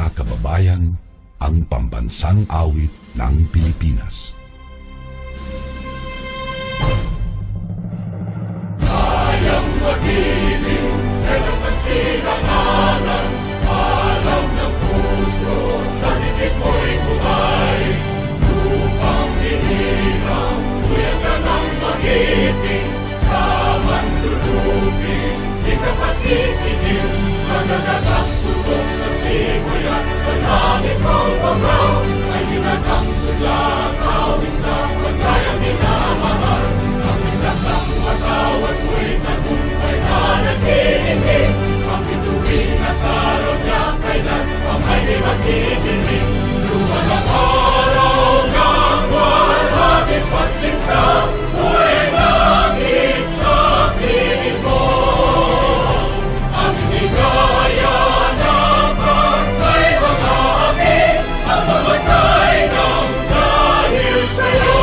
mga kababayan, ang pambansang awit ng Pilipinas. Kayang magiliw, telas ng sinangalan, alam ng puso, sa dibdib mo'y buhay. Lupang hinirang, tuyag ka ng magiting, sa manlulupin, di ka pasisigil, sa nagagang tutok sa simoy at sa langit mong bangaw, ay hinagang tula, kawin sa pagkayang minamahal. Ang isang ng patawad mo'y tagumpay na nag-iindig, ang bituin at araw niya kailan ang may di magdidilig. Luman ang araw ng walhagit pagsinta, buhay langit sa piling mo. Ang inigaya ng pagkay mga api, ang mamatay ng dahil sa'yo.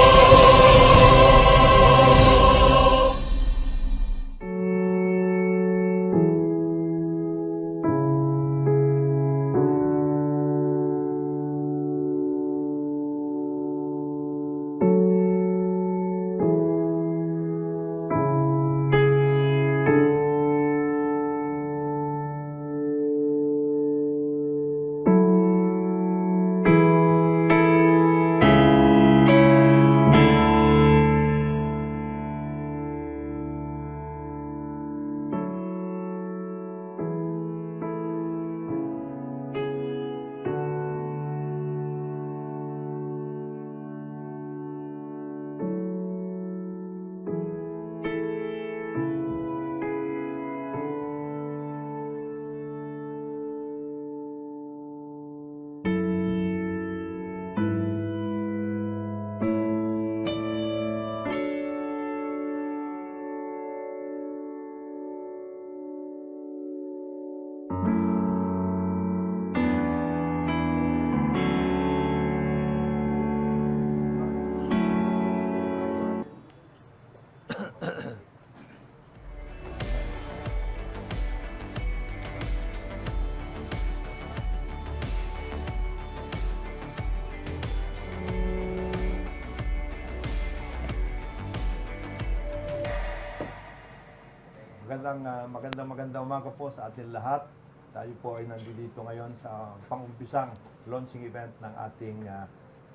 Magandang umaga po sa atin lahat. Tayo po ay nandito ngayon sa pang-umpisang launching event ng ating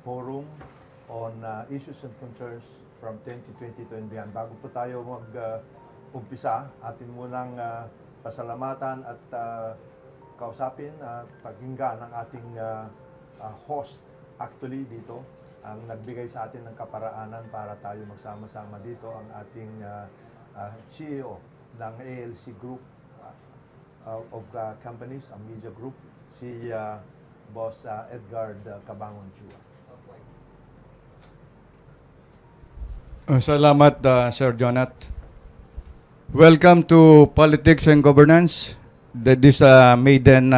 forum on issues and concerns from 2020 to and beyond. Bago po tayo mag-umpisa, atin munang pasalamatan at kausapin at pakinggan ng ating host actually dito ang nagbigay sa atin ng kaparaanan para tayo magsama-sama dito, ang ating CEO ng ALC Group of companies, ang media group, si Boss Edgar Cabangon Chua. Salamat, Sir Jonat. Welcome to Politics and Governance. This maiden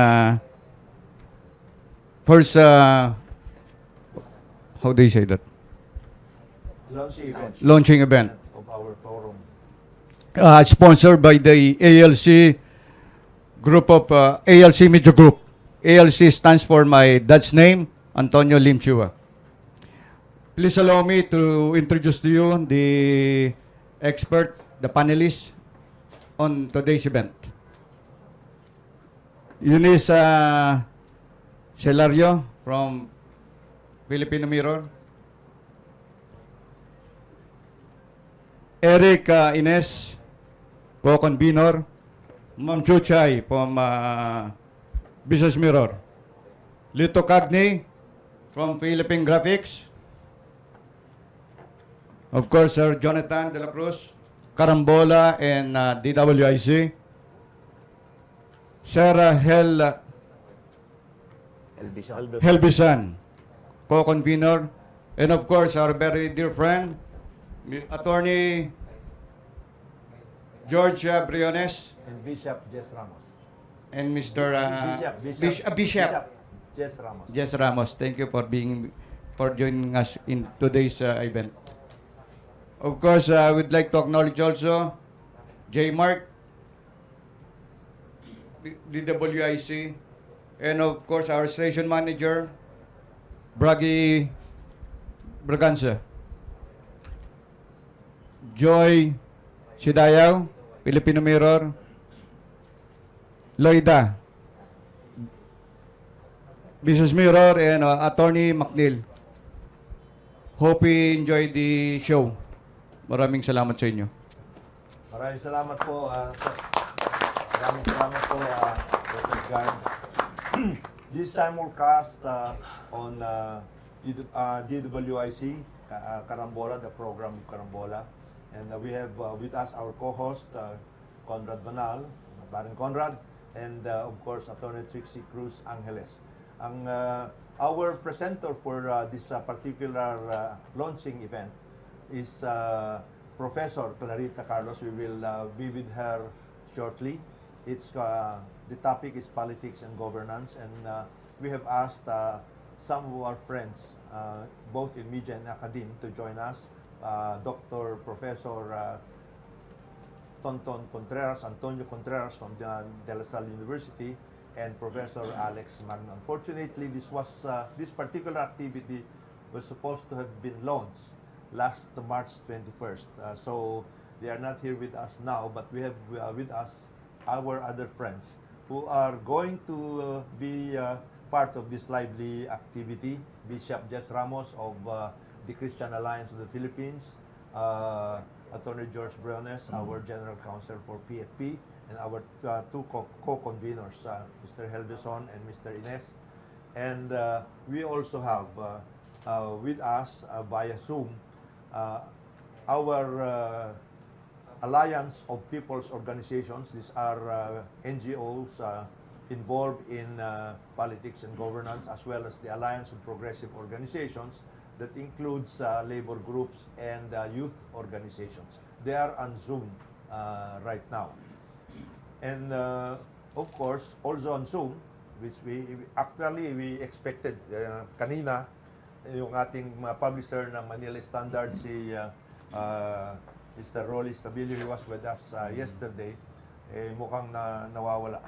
first, how do you say that? Launching event. Of our forum. Sponsored by the ALC group of ALC Media Group. ALC stands for my dad's name, Antonio Lim Chua. Please allow me to introduce to you the expert, the panelists on today's event. Eunice Celario from Filipino Mirror. Eric Ines, co-convenor. Ma'am Chuchay from Business Mirror. Lito Cagney from Philippine Graphics. Of course, Sir Jonathan De La Cruz, Carambola and DWIC. Sarah Helbisan, co-convenor. And of course, our very dear friend, Attorney George Briones And Bishop Jess Ramos. and Mr. Bishop Jess Ramos. Jess Ramos. Thank you for joining us in today's event. Of course, I would like to acknowledge also J. Mark, DWIC, And of course, our station manager, Bragi Braganza. Joy Sidayaw, Filipino Mirror. Loida, Business Mirror, and Attorney McNeil. Hope you enjoy the show. Maraming salamat sa inyo. Maraming salamat po, sir. Maraming salamat po, Dr. Guard. This simulcast on DWIC, Carambola, the program Carambola. And we have with us our co-host, Conrad Banal, Baron Conrad, and of course, Attorney Trixie Cruz Angeles. Our presenter for this particular launching event is Professor Clarita Carlos. We will be with her shortly. The topic is politics and governance, and we have asked some of our friends, both in media and academe, to join us. Dr. Professor Tonton Contreras, Antonio Contreras from the De La Salle University, and Professor Alex Magno. Unfortunately, this particular activity was supposed to have been launched last March 21st. So they are not here with us now, but we have with us our other friends who are going to be part of this lively activity. Bishop Jess Ramos of the Christian Alliance of the Philippines, Attorney George Briones, our General Counsel for PFP, and our two co-conveners, Mr. Helveson and Mr. Ines. And we also have with us via Zoom our Alliance of People's Organizations. These are NGOs involved in politics and governance, as well as the Alliance of Progressive Organizations that includes labor groups and youth organizations. They are on Zoom right now. And of course, also on Zoom, which we expected kanina, yung ating publisher ng Manila Standard, si Mr. Rolly Stabilio, he was with us yesterday, mukhang nawawala.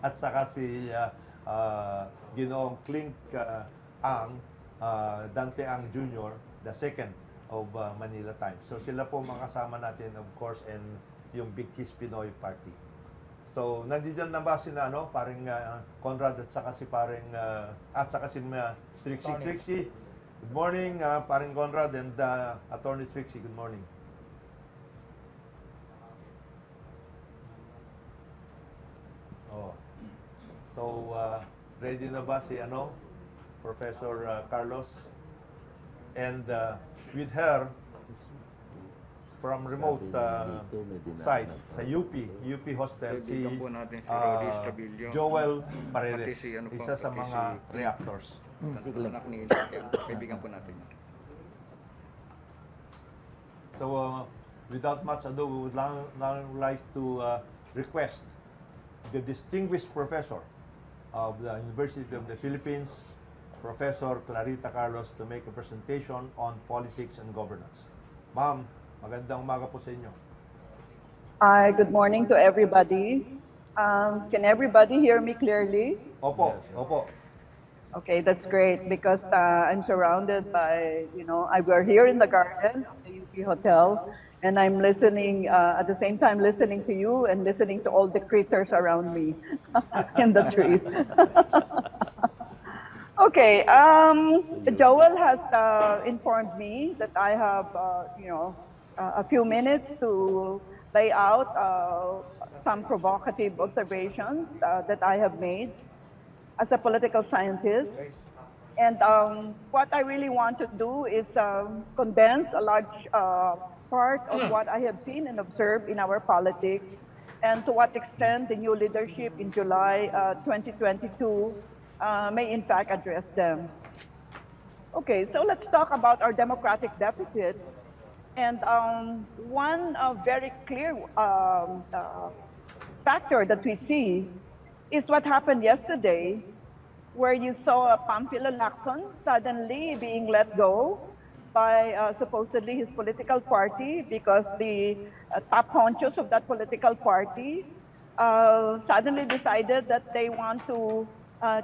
At saka si Ginoong Clink Ang, Dante Ang Jr., the second of Manila Times. So sila po makasama natin, of course, and yung Big Kiss Pinoy Party. So nandiyan na ba si paring Conrad at saka si paring Trixie. Trixie, good morning, paring Conrad and Attorney Trixie, good morning. Oh. So ready na ba si Professor Carlos? And with her from remote site sa UP Hostel, si Joel Paredes, isa sa mga reactors. Anak ni kaibigan po natin. So without much ado, we would now like to request the distinguished professor of the University of the Philippines, Professor Clarita Carlos, to make a presentation on politics and governance. Ma'am, magandang umaga po sa inyo. Hi, good morning to everybody. Can everybody hear me clearly? Opo, opo. Okay, that's great because I'm surrounded by, we're here in the garden of the UP Hotel, and I'm listening, at the same time listening to you and listening to all the critters around me in the trees. Okay, Joel has informed me that I have, a few minutes to lay out some provocative observations that I have made as a political scientist. And what I really want to do is condense a large part of what I have seen and observed in our politics, and to what extent the new leadership in July 2022 may in fact address them. Okay, so let's talk about our democratic deficit. And one very clear factor that we see is what happened yesterday, where you saw Pamphilo Lacson suddenly being let go by supposedly his political party, because the top honchos of that political party suddenly decided that they want to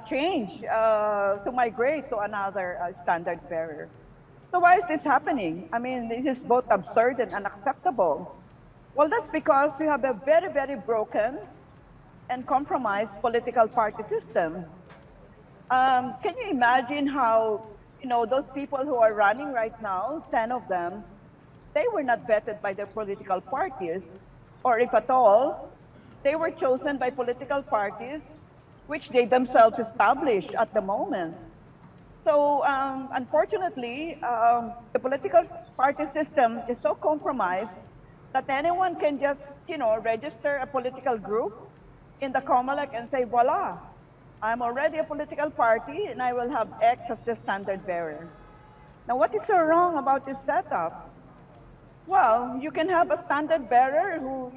change, to migrate to another standard bearer. So why is this happening? I mean, this is both absurd and unacceptable. Well, that's because we have a very, very broken and compromised political party system. Can you imagine how, those people who are running right now, 10 of them, they were not vetted by their political parties, or if at all, they were chosen by political parties which they themselves established at the moment. So unfortunately, the political party system is so compromised that anyone can just, register a political group in the COMELEC and say, voila, I'm already a political party and I will have X as the standard bearer. Now, what is so wrong about this setup? Well, you can have a standard bearer who,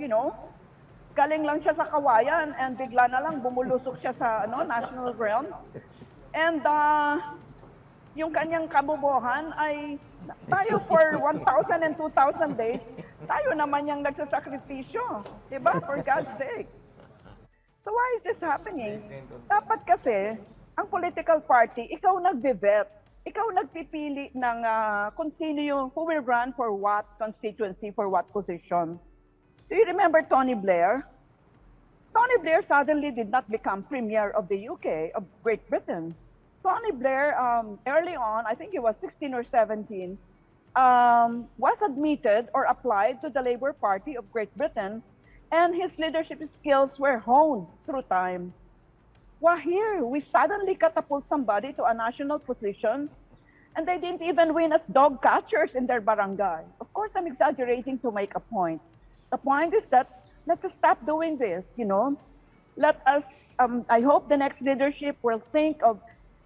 galing lang siya sa kawayan and bigla na lang bumulusok siya sa national realm. And yung kanyang kabubuhan ay tayo for 1,000 and 2,000 days, tayo naman yung nagsasakripisyo. Diba? For God's sake. So why is this happening? Dapat kasi, ang political party, ikaw nagbe-vet. Ikaw nagpipili ng kung sino yung, who will run for what constituency, for what position. Do you remember Tony Blair? Tony Blair suddenly did not become Premier of the UK, of Great Britain. Tony Blair, early on, I think he was 16 or 17, was admitted or applied to the Labour Party of Great Britain, and his leadership skills were honed through time. Well, here, we suddenly catapult somebody to a national position, and they didn't even win as dog catchers in their barangay. Of course, I'm exaggerating to make a point. The point is that let's stop doing this, Let us, I hope the next leadership will think of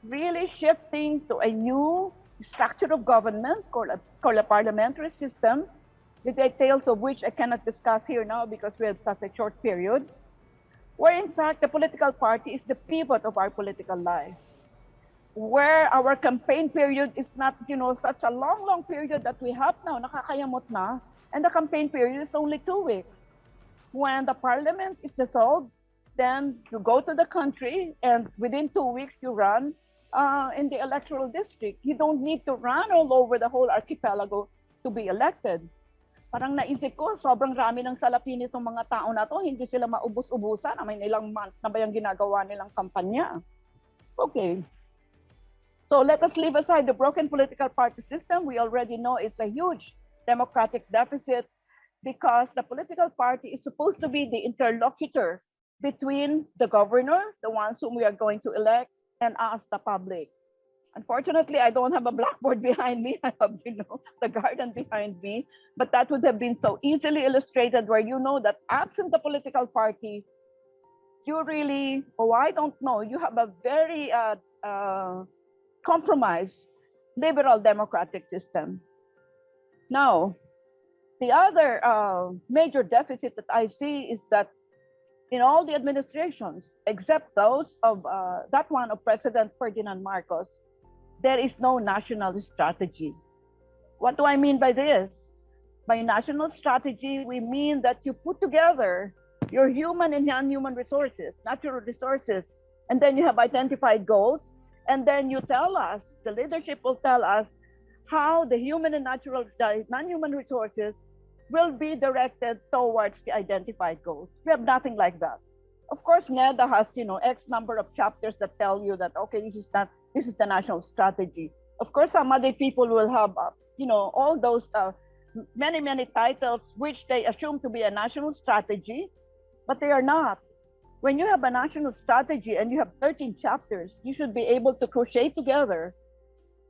really shifting to a new structure of government called a parliamentary system, the details of which I cannot discuss here now because we have such a short period, where in fact the political party is the pivot of our political life, where our campaign period is not, such a long period that we have now, nakakayamot na, and the campaign period is only 2 weeks. When the parliament is dissolved, then you go to the country and within 2 weeks you run in the electoral district. You don't need to run all over the whole archipelago to be elected. Parang naisip ko, sobrang rami ng salapi nitong mga tao na to, hindi sila maubos-ubusan. May ilang months na ba yung ginagawa nilang kampanya? Okay. So let us leave aside the broken political party system. We already know it's a huge democratic deficit because the political party is supposed to be the interlocutor between the governor, the ones whom we are going to elect, and us, the public. Unfortunately, I don't have a blackboard behind me. I have, the garden behind me. But that would have been so easily illustrated where that absent the political party, you really, I don't know, you have a very compromised liberal democratic system. Now, the other major deficit that I see is that in all the administrations, except those of that one of President Ferdinand Marcos, there is no national strategy. What do I mean by this? By national strategy, we mean that you put together your human and non-human resources, natural resources, and then you have identified goals, and then you tell us, the leadership will tell us how the human and non-human resources will be directed towards the identified goals. We have nothing like that. Of course, NEDA has, X number of chapters that tell you that, okay, this is the national strategy. Of course, some other people will have, all those many titles which they assume to be a national strategy, but they are not. When you have a national strategy and you have 13 chapters, you should be able to crochet together.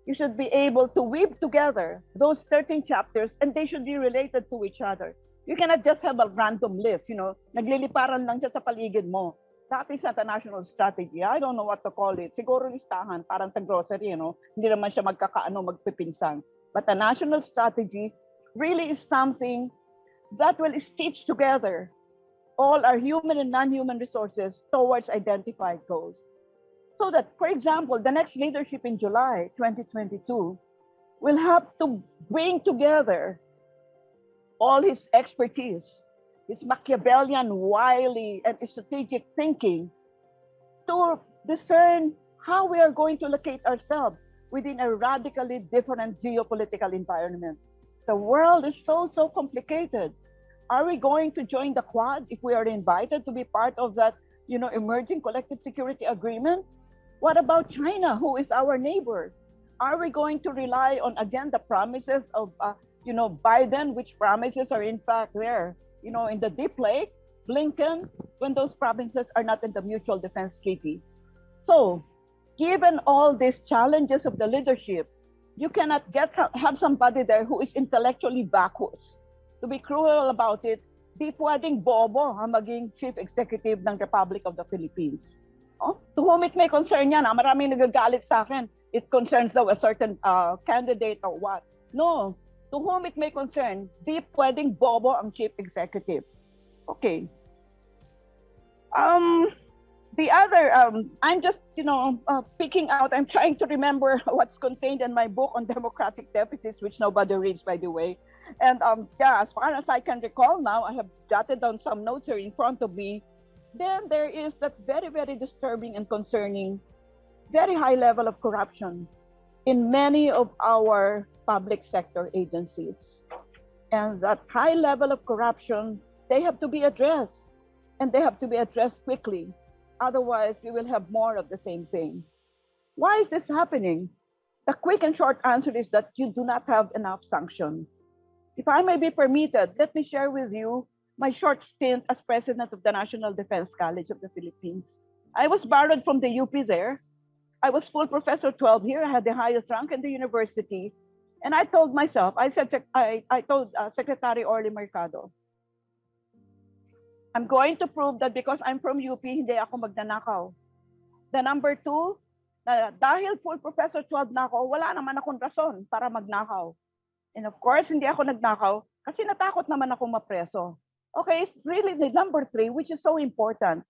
You should be able to weave together those 13 chapters, and they should be related to each other. You cannot just have a random list, nagliliparan lang siya sa paligid mo. That is not a national strategy. I don't know what to call it. Siguro listahan, parang sa grocery, hindi naman siya magpipinsan. But a national strategy really is something that will stitch together all our human and non-human resources towards identified goals. So that, for example, the next leadership in July 2022 will have to bring together all his expertise his Machiavellian, wily, and strategic thinking to discern how we are going to locate ourselves within a radically different geopolitical environment. The world is so complicated. Are we going to join the Quad if we are invited to be part of that, emerging collective security agreement? What about China, who is our neighbor? Are we going to rely on, again, the promises of, Biden, which promises are in fact there, in the deep lake, Blinken, when those provinces are not in the Mutual Defense Treaty? So, given all these challenges of the leadership, you cannot have somebody there who is intellectually backwards. To be cruel about it, di pwedeng bobo ang maging chief executive ng Republic of the Philippines. Oh? To whom it may concern yan, maraming nagagalit sa akin, it concerns daw a certain candidate or what. No, to whom it may concern, di pwedeng bobo ang chief executive. Okay. The other, I'm just, picking out, I'm trying to remember what's contained in my book on democratic deficits, which nobody reads, by the way. And as far as I can recall now, I have jotted down some notes here in front of me. Then there is that very, very disturbing and concerning, very high level of corruption in many of our public sector agencies. And that high level of corruption, they have to be addressed, and they have to be addressed quickly. Otherwise, we will have more of the same thing. Why is this happening? The quick and short answer is that you do not have enough sanction. If I may be permitted, let me share with you my short stint as president of the National Defense College of the Philippines. I was borrowed from the UP there. I was full professor 12 here. I had the highest rank in the university. And I told myself, I told Secretary Orly Mercado, I'm going to prove that because I'm from UP, hindi ako magnanakaw. The number two, dahil full professor 12 na ako, wala naman akong rason para magnakaw. And of course, hindi ako nagnakaw kasi natakot naman ako mapreso. Okay, it's really the number three, which is so important.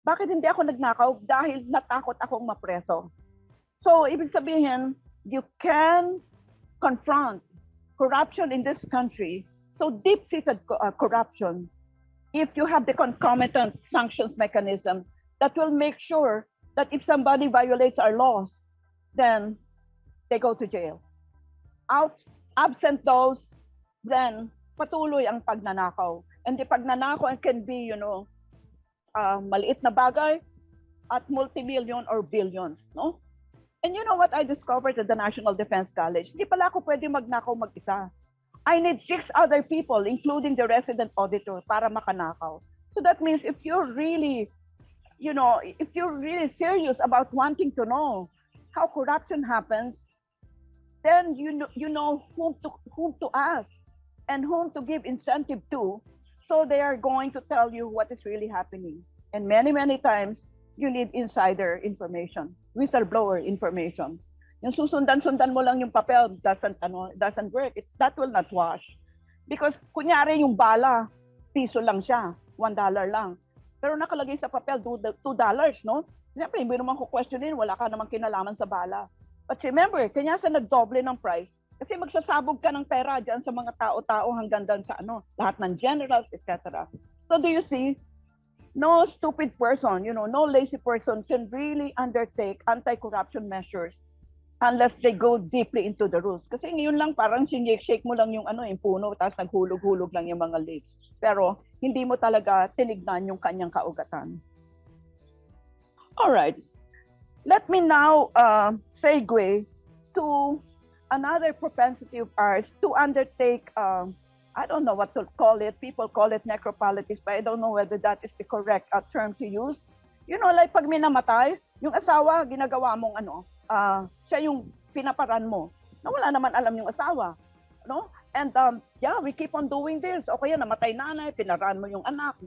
Bakit hindi ako nagnakaw? Dahil natakot akong mapreso. So, ibig sabihin, you can confront corruption in this country, so deep-seated corruption, if you have the concomitant sanctions mechanism that will make sure that if somebody violates our laws, then they go to jail. Absent those, then patuloy ang pagnanakaw. And the pagnanakaw can be, maliit na bagay at multi-million or billions, no? And you know what I discovered at the National Defense College? Hindi pala ako pwede magnakaw mag-isa. I need 6 other people, including the resident auditor, para makanakaw. So that means if you're really, if you're really serious about wanting to know how corruption happens, then you know whom to ask and whom to give incentive to, so they are going to tell you what is really happening. And many, many times, you need insider information, whistleblower information. Yung susundan-sundan mo lang yung papel doesn't work. That will not wash. Because kunyari yung bala, piso lang siya, $1 lang. Pero nakalagay sa papel, $2, no? Siyempre, hindi naman ko questionin, wala ka namang kinalaman sa bala. But remember, kanya sa nagdoble ng price, kasi magsasabog ka ng pera dyan sa mga tao-tao hanggang dyan sa lahat ng generals, etc. So do you see, no stupid person, no lazy person can really undertake anti-corruption measures unless they go deeply into the rules. Kasi ngayon lang parang shake mo lang yung puno, tapos naghulog-hulog lang yung mga leaves. Pero hindi mo talaga tinignan yung kanyang kaugatan. All right. Let me now segue to another propensity of ours to undertake, I don't know what to call it. People call it necropolitics, but I don't know whether that is the correct term to use. Like pag may namatay, yung asawa, ginagawa mong siya yung pinaparan mo, na wala naman alam yung asawa. No? And we keep on doing this. O kaya namatay nanay, pinaran mo yung anak.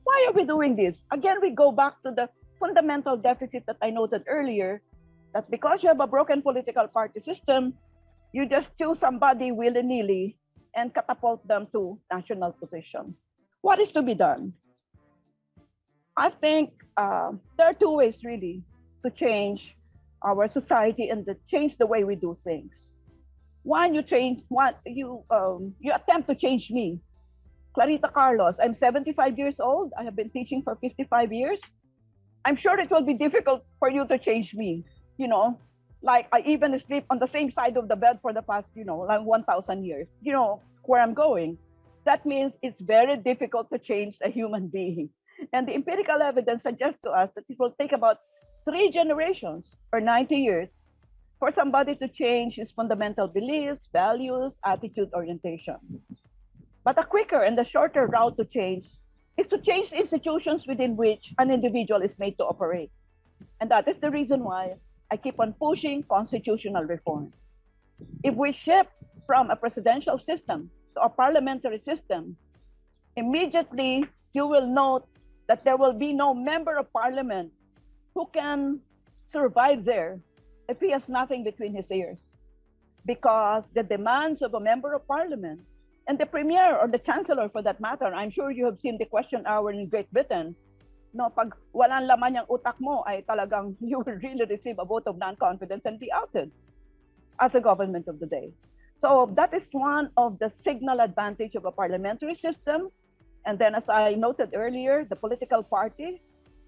Why are we doing this? Again, we go back to the fundamental deficit that I noted earlier, that because you have a broken political party system, you just choose somebody willy-nilly and catapult them to national position. What is to be done? I think there are 2 ways really to change our society and to change the way we do things. One, you attempt to change me. Clarita Carlos, I'm 75 years old. I have been teaching for 55 years. I'm sure it will be difficult for you to change me. You know, like I even sleep on the same side of the bed for the past, like 1,000 years. You know where I'm going. That means it's very difficult to change a human being. And the empirical evidence suggests to us that it will take about 3 generations or 90 years for somebody to change his fundamental beliefs, values, attitude, orientation. But a quicker and a shorter route to change is to change institutions within which an individual is made to operate. And that is the reason why I keep on pushing constitutional reform. If we shift from a presidential system to a parliamentary system, immediately you will note that there will be no member of parliament who can survive there if he has nothing between his ears. Because the demands of a member of parliament and the premier or the chancellor for that matter, I'm sure you have seen the question hour in Great Britain, no, pag walang laman yung utak mo ay talagang you will really receive a vote of non-confidence and be outed as a government of the day. So that is one of the signal advantage of a parliamentary system. And then as I noted earlier, the political party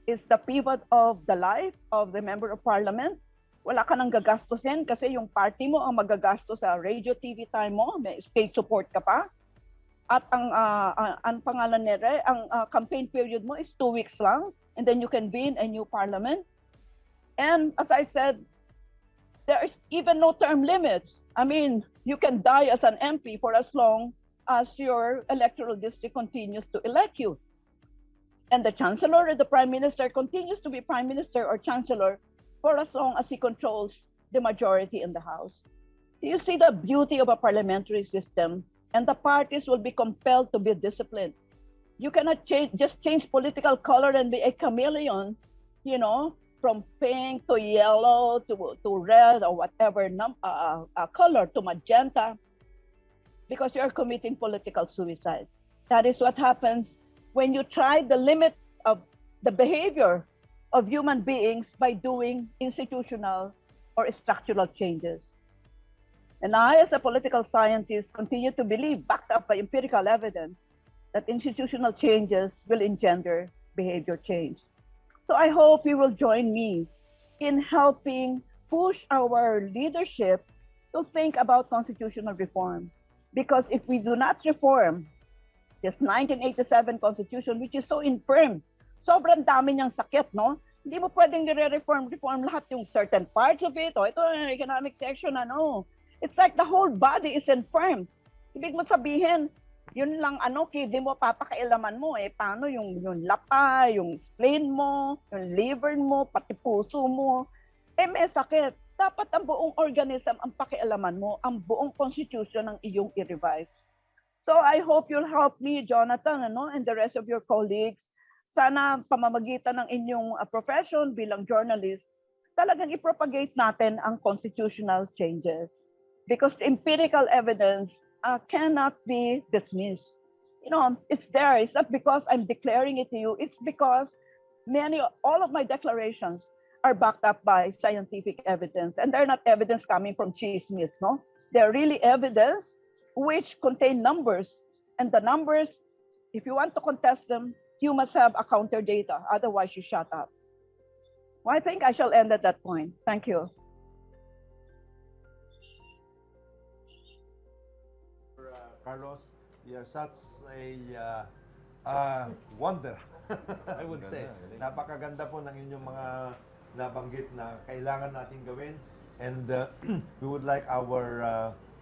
is the pivot of the life of the member of parliament. Wala ka nang gagastusin kasi yung party mo ang magagastos sa radio, TV time mo, may state support ka pa. At ang pangalan nila, ang campaign period mo is 2 weeks lang, and then you can be in a new parliament. And as I said, there is even no term limits. I mean, you can die as an MP for as long as your electoral district continues to elect you. And the chancellor or the prime minister continues to be prime minister or chancellor for as long as he controls the majority in the House. Do you see the beauty of a parliamentary system? And the parties will be compelled to be disciplined. You cannot just change political color and be a chameleon, from pink to yellow to red or whatever color to magenta, because you're committing political suicide. That is what happens when you try the limit of the behavior of human beings by doing institutional or structural changes. And I, as a political scientist, continue to believe, backed up by empirical evidence, that institutional changes will engender behavior change. So I hope you will join me in helping push our leadership to think about constitutional reform. Because if we do not reform this 1987 Constitution, which is so infirm, sobrang dami niyang sakit, no? Hindi mo pwedeng reform lahat yung certain parts of it, o ito yung economic section, It's like the whole body is infirm. Ibig mo sabihin, yun lang di mo papakailaman mo paano yung lapa, yung spleen mo, yung liver mo, pati puso mo, may sakit. Dapat ang buong organism ang pakialaman mo, ang buong constitution ang iyong i-revise. So I hope you'll help me, Jonathan, and the rest of your colleagues. Sana pamamagitan ng inyong profession bilang journalist, talagang i-propagate natin ang constitutional changes. Because the empirical evidence cannot be dismissed. It's there. It's not because I'm declaring it to you. It's because all of my declarations are backed up by scientific evidence. And they're not evidence coming from chismis, no? They're really evidence which contain numbers. And the numbers, if you want to contest them, you must have a counter data. Otherwise, you shut up. Well, I think I shall end at that point. Thank you. Carlos, you're such a wonder, I would say. Napakaganda po ng inyong mga nabanggit na kailangan natin gawin. And we would like our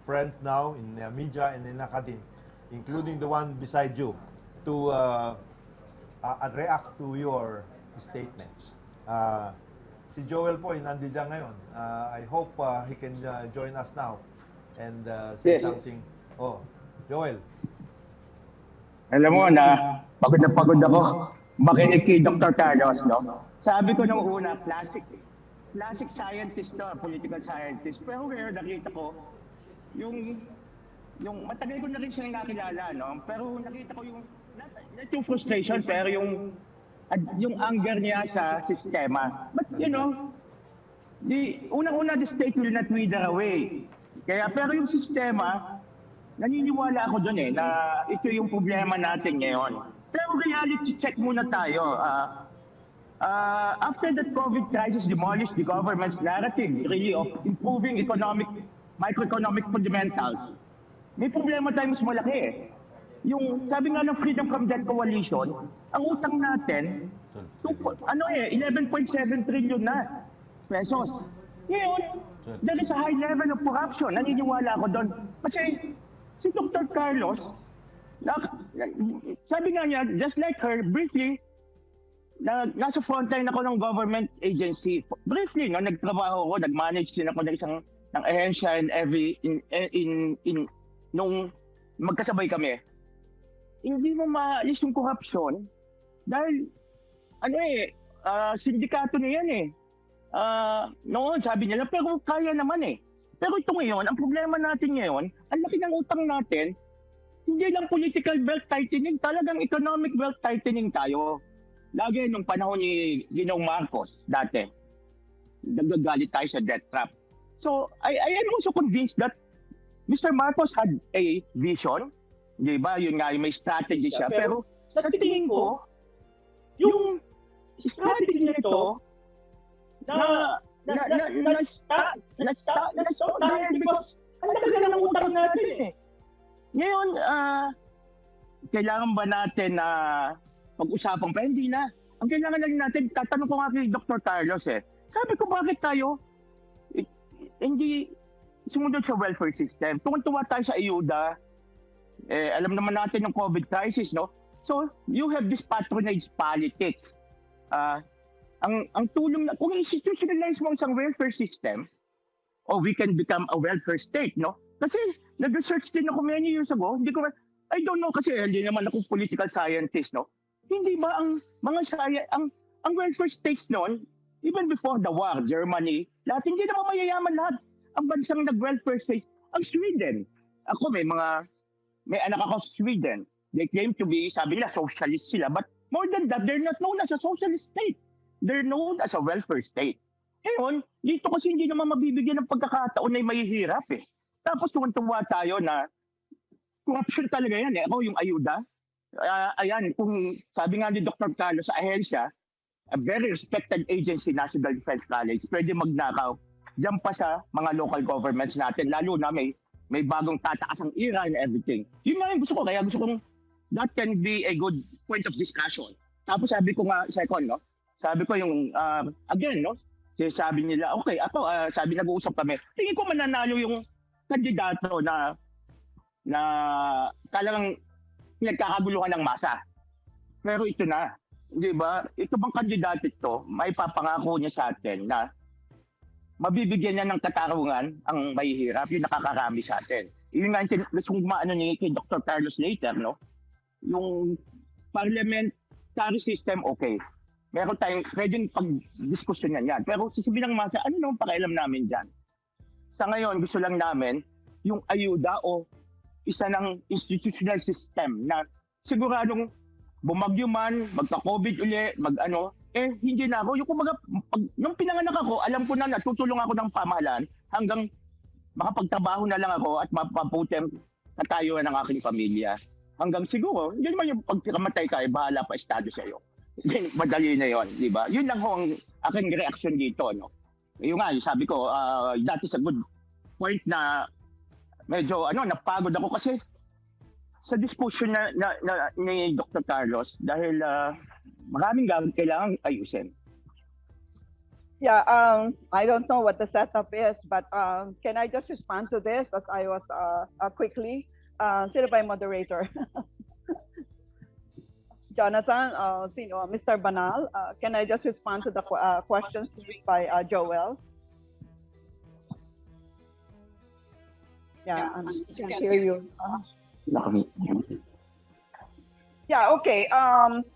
friends now in media and in academia, including the one beside you, to react to your statements. Si Joel po, nandiyan ngayon. I hope he can join us now and say something. Oh, Joel. Alam mo na pagod ako makinig kay Dr. Carlos, no? Sabi ko nung una, classic scientist to, political scientist. Pero ngayon nakita ko, yung matagal ko na rin siyang nakilala, no? Pero nakita ko not yung frustration, pero yung anger niya sa sistema. But unang-una, the state will not wither away. Pero yung sistema, naniniwala ako doon na ito yung problema natin ngayon. Pero reality check muna tayo. After that COVID crisis demolished the government's narrative really of improving microeconomic fundamentals, may problema tayo mas malaki. Yung sabi nga ng Freedom from Debt Coalition, ang utang natin, 11.7 trillion na pesos. Ngayon, there is a high level of corruption. Naniniwala ako doon. Kasi si Dr. Carlos, sabi nga niya, just like her, briefly, nasa frontline ako ng government agency. Briefly, nagtrabaho ako, nag-manage din ako ng ahensya nung magkasabay kami. Hindi mo maalis yung corruption dahil sindikato na yan noon sabi nila pero kaya naman Pero ito ngayon, ang problema natin ngayon, ang laki ng utang natin, hindi lang political belt tightening, talagang economic belt tightening tayo. Lagi nung panahon ni Ginoong Marcos dati, nagagalit tayo sa debt trap. So, I am also convinced that Mr. Marcos had a vision, di ba? Yun nga, may strategy siya. Pero sa tingin ko, yung strategy nito na-stop dahil because ang laki ng utang natin Ngayon, kailangan ba natin na pag-usapan pa? Hindi na. Ang kailangan lang natin, tatanong ko nga kay Dr. Carlos Sabi ko, bakit tayo hindi sumunod sa welfare system? Tuwan-tuwa tayo sa ayuda. Alam naman natin yung COVID crisis, no? So, you have this patronage politics. Ang tulong na, kung institutionalize mo isang welfare system, we can become a welfare state, no? Kasi nag-research din ako many years ago, I don't know kasi hindi naman ako political scientist, no? Hindi ba ang welfare states noon, even before the war, Germany, lahat, hindi naman mayayaman lahat. Ang bansang nag-welfare state, ang Sweden. Ako may anak ako sa Sweden. They claim to be, sabi nila, socialist sila. But more than that, they're not known as a socialist state. They're known as a welfare state. Ngayon, dito kasi hindi naman mabibigyan ng pagkakataon na mahihirap Tapos tuwan-tuwa tayo na corruption talaga yan Ako yung ayuda. Ayan, kung sabi nga ni Dr. Carlos sa ahensya, a very respected agency, National Defense College, pwede magnakaw dyan pa sa mga local governments natin, lalo na may bagong tataas ang ira and everything. Yun nga yung gusto ko, kaya gusto kong that can be a good point of discussion. Tapos sabi ko nga, second, no? Sabi ko yung, again, no? Sabi nila, okay, ako, sabi nag-uusap kami, tingin ko mananalo yung kandidato na talagang pinagkakaguluhan ng masa. Pero ito na, di ba? Ito bang kandidato ito, may papangako niya sa atin na mabibigyan niya ng katarungan ang mahihirap, yung nakakarami sa atin. Yun nga yung gusto maano ni kay Dr. Carlos later, no? Yung parliamentary system, okay. Meron tayong pwedeng pag-diskusyon yan. Pero sasabihin ng masa, ano naman pakialam namin dyan? Sa ngayon, gusto lang namin yung ayuda o isa ng institutional system na siguradong bumagyo man, magka-COVID uli, hindi na ako. Yung kumbaga, nung pinanganak ako, alam ko na natutulong ako ng pamahalaan hanggang makapagtrabaho na lang ako at mapaputi ang katayuan ng aking pamilya. Hanggang siguro, hindi naman yung pagkamatay ka, bahala pa estado sa iyo. Madali na yon, di ba? Yun lang ho ang aking reaction dito, no? Yung nga, sabi ko, that is a good point na medyo, napagod ako kasi sa discussion ni Dr. Carlos dahil maraming kailangan ayusin. Yeah, I don't know what the setup is, but can I just respond to this as I was quickly? Sino ba yung moderator? Jonathan, Mr. Banal, can I just respond to the questions by Joel? Yeah, I can hear you. Yeah, okay.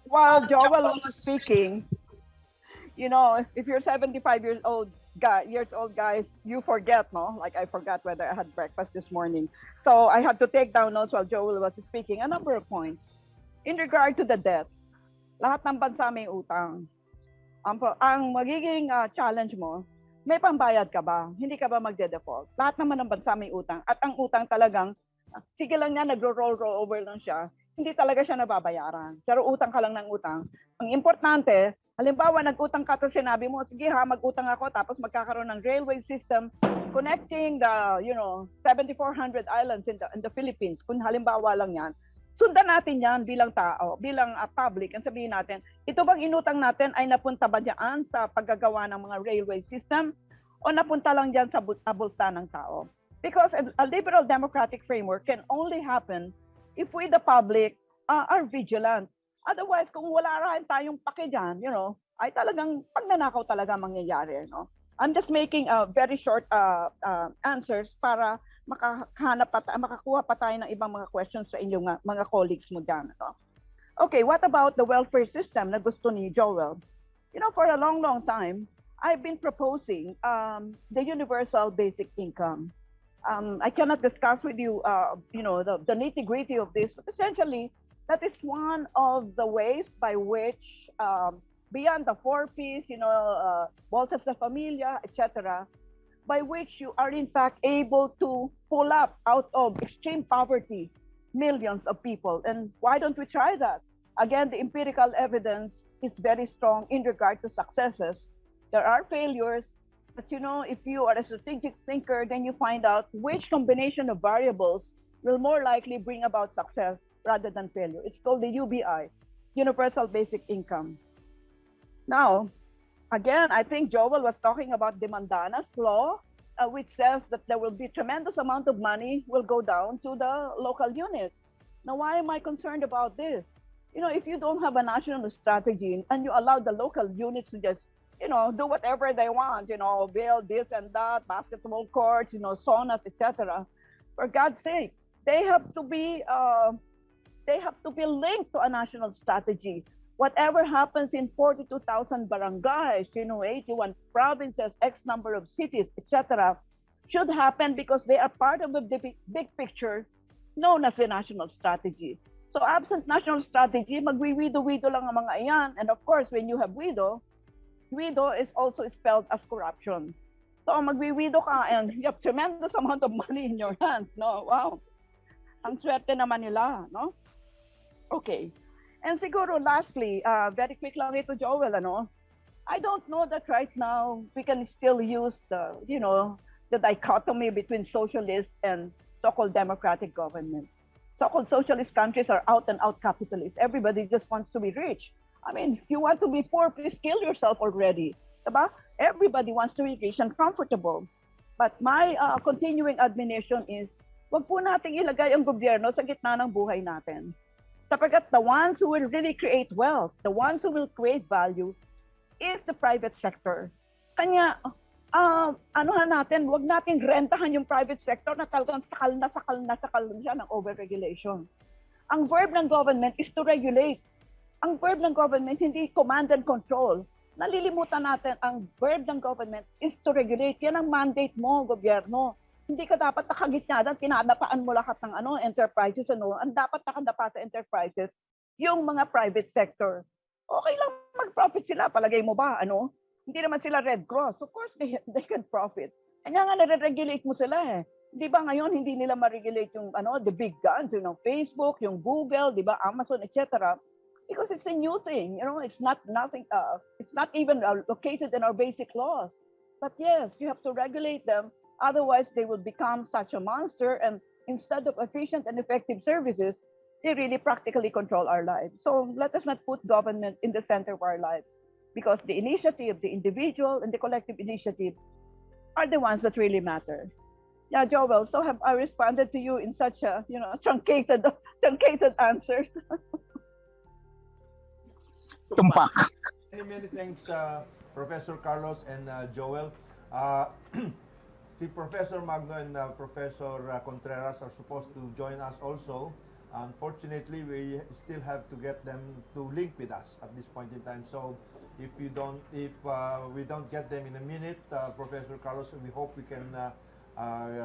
While Joel was speaking, if you're 75 years old, guys, you forget, no? Like I forgot whether I had breakfast this morning. So I had to take down notes while Joel was speaking. A number of points. In regard to the debt, lahat ng bansa may utang. Ang magiging challenge mo, may pambayad ka ba? Hindi ka ba magde-default? Lahat naman ng bansa may utang. At ang utang talagang Sige lang niya, nagro-roll over lang siya. Hindi talaga siya nababayaran. Pero utang ka lang ng utang. Ang importante, halimbawa nag-utang ka to sinabi mo, sige ha, mag-utang ako tapos magkakaroon ng railway system connecting the, 7,400 islands in the Philippines. Kung halimbawa lang yan, sundan natin yan bilang tao, bilang public, and sabihin natin, ito bang inutang natin ay napunta ba diyan sa paggagawa ng mga railway system o napunta lang diyan sa bulsa ng tao? Because a liberal democratic framework can only happen if we, the public, are vigilant. Otherwise, kung wala rin tayong pake dyan, ay talagang pagnanakaw talaga mangyayari. No? I'm just making very short answers para makakuha pa tayo ng ibang mga questions sa inyong mga colleagues mo dyan. No? Okay, what about the welfare system na gusto ni Joel? For a long, long time, I've been proposing the universal basic income. I cannot discuss with you, the nitty-gritty of this, but essentially, that is one of the ways by which, beyond the 4 Ps, bolsas de familia, etc., by which you are in fact able to pull up out of extreme poverty millions of people. And why don't we try that? Again, the empirical evidence is very strong in regard to successes. There are failures, but if you are a strategic thinker, then you find out which combination of variables will more likely bring about success rather than failure. It's called the UBI, Universal Basic Income. Now, again, I think Joel was talking about the Mandanas law, which says that there will be tremendous amount of money will go down to the local units. Now, why am I concerned about this? If you don't have a national strategy and you allow the local units to just do whatever they want, build this and that, basketball courts, saunas, etc. For God's sake, they have to be linked to a national strategy. Whatever happens in 42,000 barangays, 81 provinces, X number of cities, etc., should happen because they are part of the big picture known as the national strategy. So absent national strategy, magwiwido-wido lang ang mga iyan. And of course, when you have wido is also spelled as corruption. So magwiwido ka and you have tremendous amount of money in your hands. No, wow. Ang swerte naman nila, no? Okay. And siguro lastly, very quick lang ito, Joel, I don't know that right now we can still use the dichotomy between socialist and so-called democratic governments. So-called socialist countries are out and out capitalists. Everybody just wants to be rich. I mean, if you want to be poor, please kill yourself already. Diba? Everybody wants to be rich and comfortable. But my continuing admonition is, wag po nating ilagay ang gobyerno sa gitna ng buhay natin. Sapagkat the ones who will really create wealth, the ones who will create value, is the private sector. Kanya, natin, wag nating rentahan yung private sector na talagang sakal na siya ng overregulation. Ang verb ng government is to regulate. Ang verb ng government, hindi command and control. Nalilimutan natin, ang verb ng government is to regulate. Yan ang mandate mo, gobyerno. Hindi ka dapat nakagitna dyan, tinadapaan mo lahat ng enterprises. Ang dapat nakadapa sa enterprises, yung mga private sector. Okay lang mag-profit sila, palagay mo ba? Hindi naman sila Red Cross. Of course, they can profit. Kanya nga nare-regulate mo sila eh. Di ba ngayon, hindi nila ma-regulate yung the big guns, Facebook, yung Google, di ba, Amazon, etc. Because it's a new thing, it's not even located in our basic laws. But yes, you have to regulate them. Otherwise, they will become such a monster, and instead of efficient and effective services, they really practically control our lives. So let us not put government in the center of our lives, because the initiative, the individual and the collective initiative are the ones that really matter. Yeah, Joel, so have I responded to you in such a, truncated answers? Tumpak. Many thanks, Professor Carlos and Joel. Si Professor Magno and Professor Contreras are supposed to join us also. Unfortunately, we still have to get them to link with us at this point in time. So, if we don't get them in a minute, Professor Carlos, we hope we can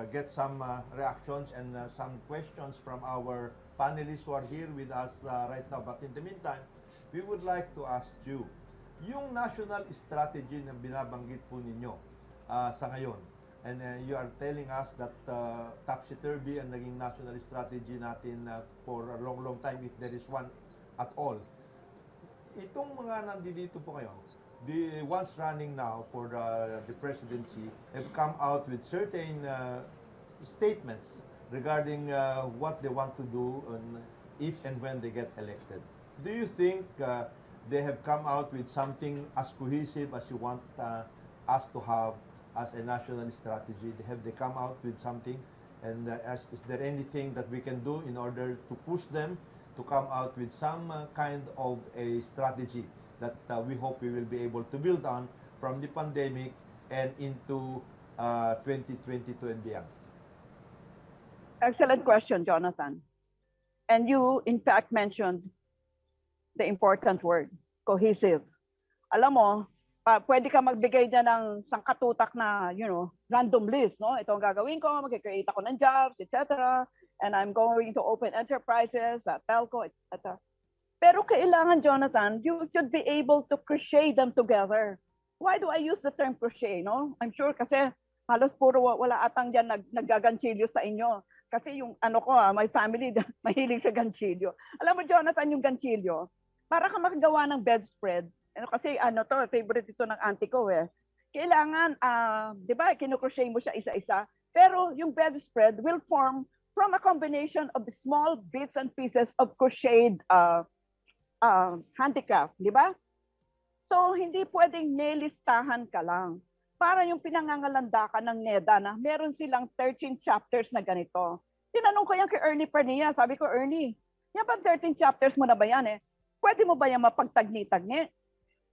get some reactions and some questions from our panelists who are here with us right now. But in the meantime, we would like to ask you, yung national strategy na binabanggit po ninyo sa ngayon, And you are telling us that topsy-turvy ang naging national strategy natin for a long, long time, if there is one at all. Itong mga nandito po ngayon, the ones running now for the presidency have come out with certain statements regarding what they want to do if and when they get elected. Do you think they have come out with something as cohesive as you want us to have as a national strategy? Have they come out with something? And is there anything that we can do in order to push them to come out with some kind of a strategy that we hope we will be able to build on from the pandemic and into 2022 and beyond? Excellent question, Jonathan. And you, in fact, mentioned the important word, cohesive. Alam mo, pwede ka magbigay dyan ng sangkatutak na, random list, no? Ito ang gagawin ko, mag-create ako ng jobs, etc. And I'm going to open enterprises, telco, etc. Pero kailangan, Jonathan, you should be able to crochet them together. Why do I use the term crochet, no? I'm sure kasi halos puro wala atang dyan naggaganchilyo sa inyo. Kasi yung my family, mahilig sa ganchilyo. Alam mo, Jonathan, yung ganchilyo, para ka makagawa ng bedspread, kasi favorite ito ng auntie ko eh. Kailangan, di ba, kinukrochet mo siya isa-isa, pero yung bedspread will form from a combination of small bits and pieces of crocheted handicraft, di ba? So, hindi pwedeng nilistahan ka lang. Para yung pinangangalandakan ng NEDA na meron silang 13 chapters na ganito. Tinanong ko yan kay Ernie Pernia. Sabi ko, Ernie, yan ba 13 chapters mo na ba yan eh? Pwede mo ba yan mapagtagni-tagni?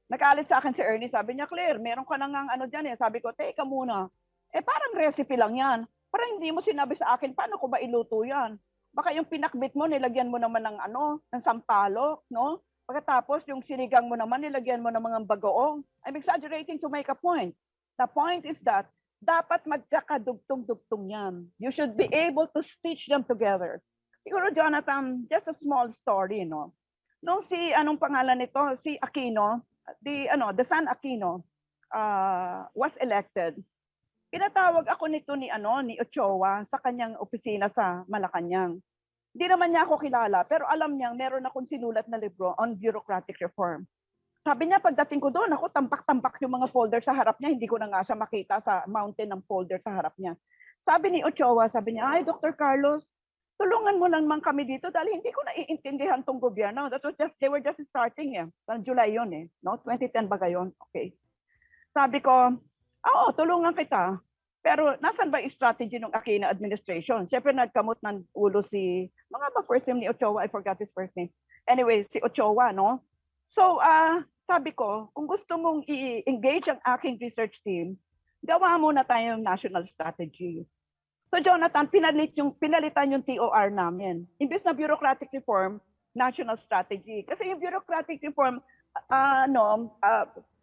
Nakalit sa akin si Ernie, sabi niya, Claire, meron ka nang dyan eh. Sabi ko, teka muna. Parang recipe lang yan. Parang hindi mo sinabi sa akin, paano ko ba iluto yan? Baka yung pinakbit mo, nilagyan mo naman ng ng sampalok, no? Pagkatapos, yung sinigang mo naman, nilagyan mo ng mga bagoong. I'm exaggerating to make a point. The point is that dapat magkakadugtong-dugtong yan. You should be able to stitch them together. Siguro, Jonathan, just a small story, no? Nung anong pangalan nito? Si Aquino, the son Aquino, was elected. Pinatawag ako nito ni Ochoa sa kanyang opisina sa Malacanang. Hindi naman niya ako kilala, pero alam niya meron akong sinulat na libro on bureaucratic reform. Sabi niya, pagdating ko doon, ako tampak-tampak yung mga folder sa harap niya, hindi ko na nga siya makita sa mountain ng folder sa harap niya. Sabi ni Ochoa, sabi niya, ay, Dr. Carlos, tulungan mo naman kami dito dahil hindi ko naiintindihan tong gobyerno. They were just starting eh. Parang July yun eh. No? 2010 ba gayon? Okay. Sabi ko, oo, tulungan kita. Pero nasan ba yung strategy ng Aquino administration? Siyempre nagkamot ng ulo mga ba first name ni Ochoa? I forgot his first name. Anyway, si Ochoa, no? So, sabi ko, kung gusto mong i-engage ang aking research team, gawa muna tayong national strategy. So, Jonathan, pinalitan yung TOR namin. Imbes na bureaucratic reform, national strategy. Kasi yung bureaucratic reform,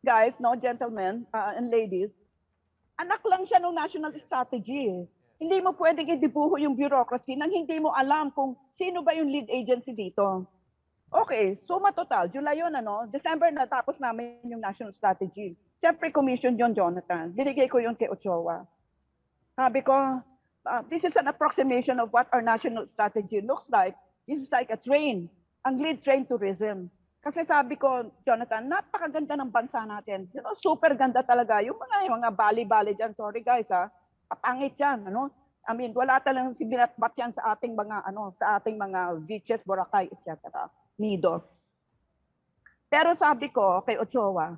guys, gentlemen and ladies, anak lang siya ng national strategy. Hindi mo pwedeng idibuho yung bureaucracy nang hindi mo alam kung sino ba yung lead agency dito. Okay, suma total, July yun, December natapos namin yung national strategy. Siyempre, commission yun, Jonathan. Binigay ko yun kay Ochoa. Sabi ko, this is an approximation of what our national strategy looks like. This is like a train, ang lead train tourism. Kasi sabi ko, Jonathan, napakaganda ng bansa natin. Super ganda talaga. Yung mga bali-bali dyan, sorry guys, kapangit yan, I mean, wala talagang binatbat yan sa ating mga beaches, Boracay, etc. Nido. Pero sabi ko kay Ochoa,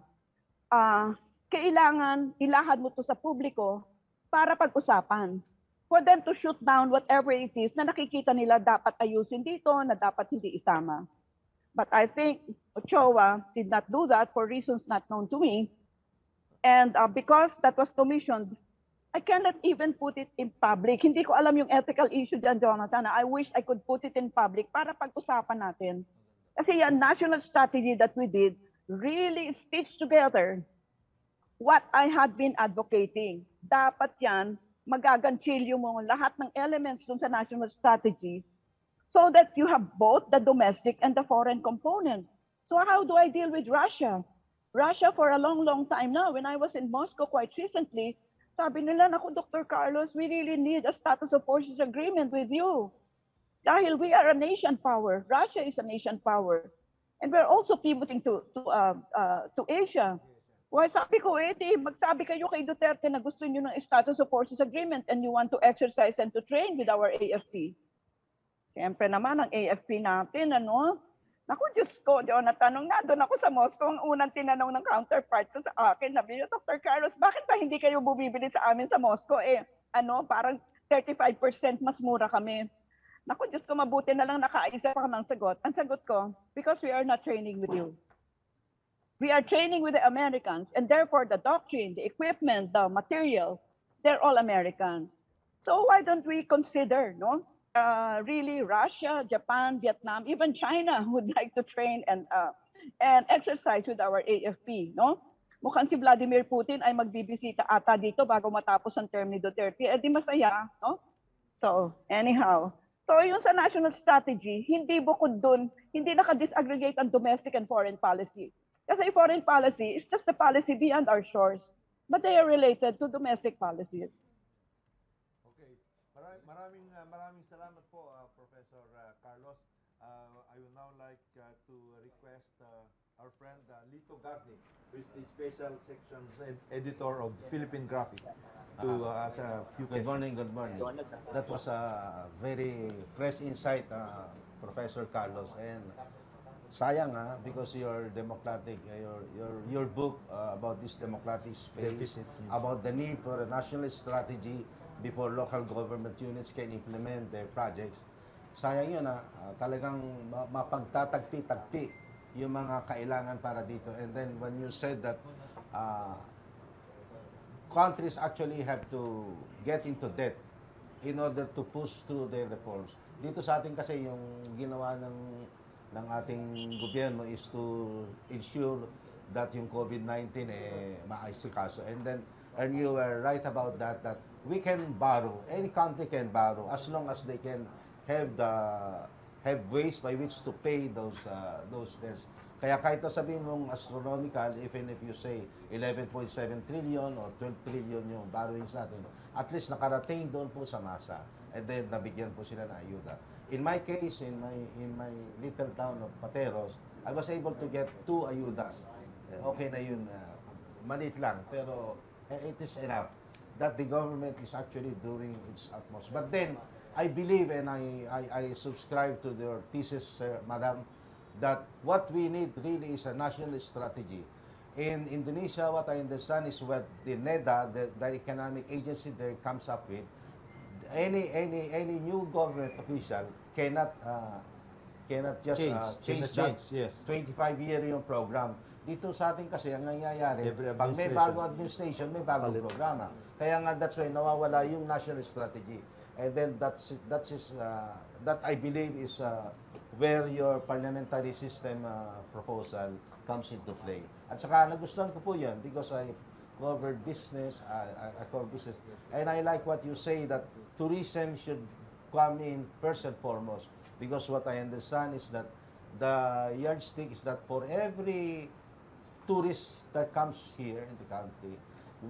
kailangan ilahad mo to sa publiko para pag-usapan. For them to shoot down whatever it is na nakikita nila dapat ayusin dito, na dapat hindi isama. But I think Ochoa did not do that for reasons not known to me. And because that was commissioned, I cannot even put it in public. Hindi ko alam yung ethical issue dyan, Jonathan. I wish I could put it in public para pag-usapan natin. Kasi yung national strategy that we did really stitched together what I had been advocating. Dapat yan, magaganchilyo mo lahat ng elements dun sa national strategy so that you have both the domestic and the foreign component. So how do I deal with Russia? Russia for a long, long time now. When I was in Moscow quite recently, Sabi nila, naku, Dr. Carlos, we really need a status of forces agreement with you. Dahil we are a nation power. Russia is a nation power. And we're also pivoting to Asia. Why sabi ko, magsabi kayo kay Duterte na gusto niyo ng status of forces agreement and you want to exercise and to train with our AFP. Siyempre naman, ang AFP natin, naku, Diyos ko, Jonathan, nung nandun ako sa Moscow, ang unang tinanong ng counterpart ko sa akin, sabi niya, Dr. Carlos, bakit ba hindi kayo bumibili sa amin sa Moscow? Parang 35% mas mura kami. Naku, Diyos ko, mabuti na lang nakaisa pa ng sagot. Ang sagot ko, because we are not training with you. We are training with the Americans, and therefore the doctrine, the equipment, the material, they're all Americans. So why don't we consider, really Russia, Japan, Vietnam, even China would like to train and exercise with our AFP, no? Mukhang si Vladimir Putin ay magbibisita ata dito bago matapos ang term ni Duterte. Di masaya, no? So, anyhow. So, yung sa national strategy, hindi bukod dun, hindi naka-disaggregate ang domestic and foreign policy. Kasi foreign policy is just the policy beyond our shores, but they are related to domestic policies. Okay. Maraming salamat po, Professor Carlos. I would now like to request our friend Lito Gagni, who is the special sections editor of Philippine Graphic, to ask a few Good questions. morning. That was a very fresh insight, Professor Carlos. And sayang because your democratic, your book about this democratic space, Deficit, yes. about the need for a national strategy before local government units can implement their projects. Sayang yun talagang mapagtatagpi-tagpi yung mga kailangan para dito. And then when you said that countries actually have to get into debt in order to push through their reforms. Dito sa atin kasi yung ginawa ng ating gobyerno is to ensure that yung COVID-19 maasikaso. And you were right about that we can borrow, any country can borrow as long as they can have ways by which to pay those debts. Kaya kahit na sabihin mong astronomical, even if you say 11.7 trillion or 12 trillion yung borrowings natin, at least nakarating doon po sa masa. And then nabigyan po sila ng ayuda. In my case, in my little town of Pateros, I was able to get 2 ayudas. Okay na yun, maliit lang, pero it is enough that the government is actually doing its utmost. But then, I believe and I subscribe to your thesis, Madam, that what we need really is a national strategy. In Indonesia, what I understand is what the NEDA, the economic agency there, comes up with. Any new government official cannot just change that. Yes. 25-year yung program. Dito sa atin kasi ang nangyayari, Every pag may administration. bagong administration, may bagong programa. Kaya nga that's why nawawala yung national strategy. And then that I believe is where your parliamentary system proposal comes into play. At saka nagustuhan ko po yan because I covered business, I cover business. And I like what you say that tourism should come in first and foremost. Because what I understand is that the yardstick is that for every tourist that comes here in the country,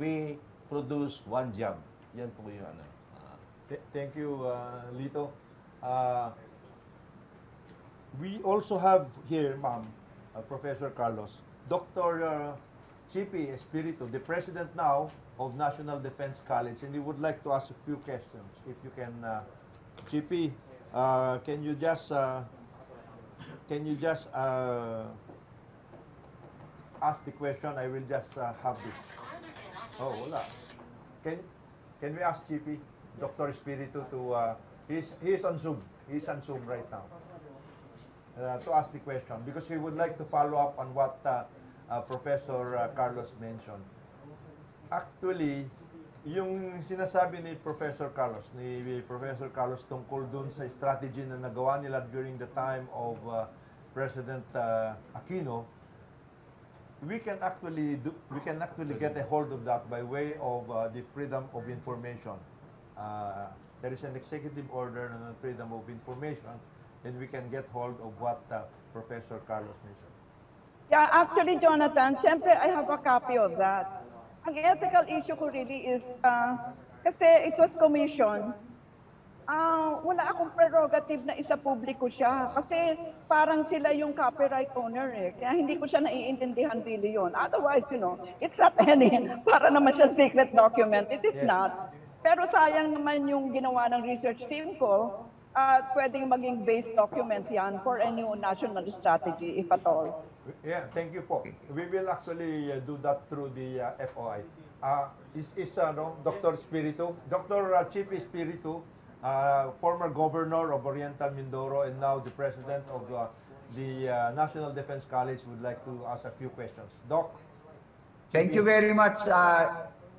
we produce 1 job. Yan po yung ano. Thank you, Lito. We also have here, ma'am, Professor Carlos, Dr. Chippy Espiritu, the president now of National Defense College, and he would like to ask a few questions. If you can, Chippy, can you just ask the question? I will just have this. Oh, wala. Can we ask Chippy, Dr. Espiritu, to he's on Zoom. He's on Zoom right now. To ask the question because we would like to follow up on what Professor Carlos mentioned. Actually, yung sinasabi ni Professor Carlos tungkol dun sa strategy na nagawa nila during the time of President Aquino, we can actually get a hold of that by way of the freedom of information. There is an executive order on freedom of information, and we can get hold of what Professor Carlos mentioned. Yeah, actually, Jonathan, siyempre, I have a copy of that. ang ethical issue ko really is, kasi it was commissioned, wala akong prerogative na isa publiko siya. Kasi parang sila yung copyright owner eh. Kaya hindi ko siya naiintindihan really yun. Otherwise, it's not any, para naman siya secret document. It is not. Pero sayang naman yung ginawa ng research team ko at pwedeng maging base document yan for a new national strategy, if at all. Yeah, thank you po. We will actually do that through the FOI. Dr. Espiritu, Dr. Chief Espiritu, former governor of Oriental Mindoro and now the president of the National Defense College, would like to ask a few questions. Doc? Thank you very much.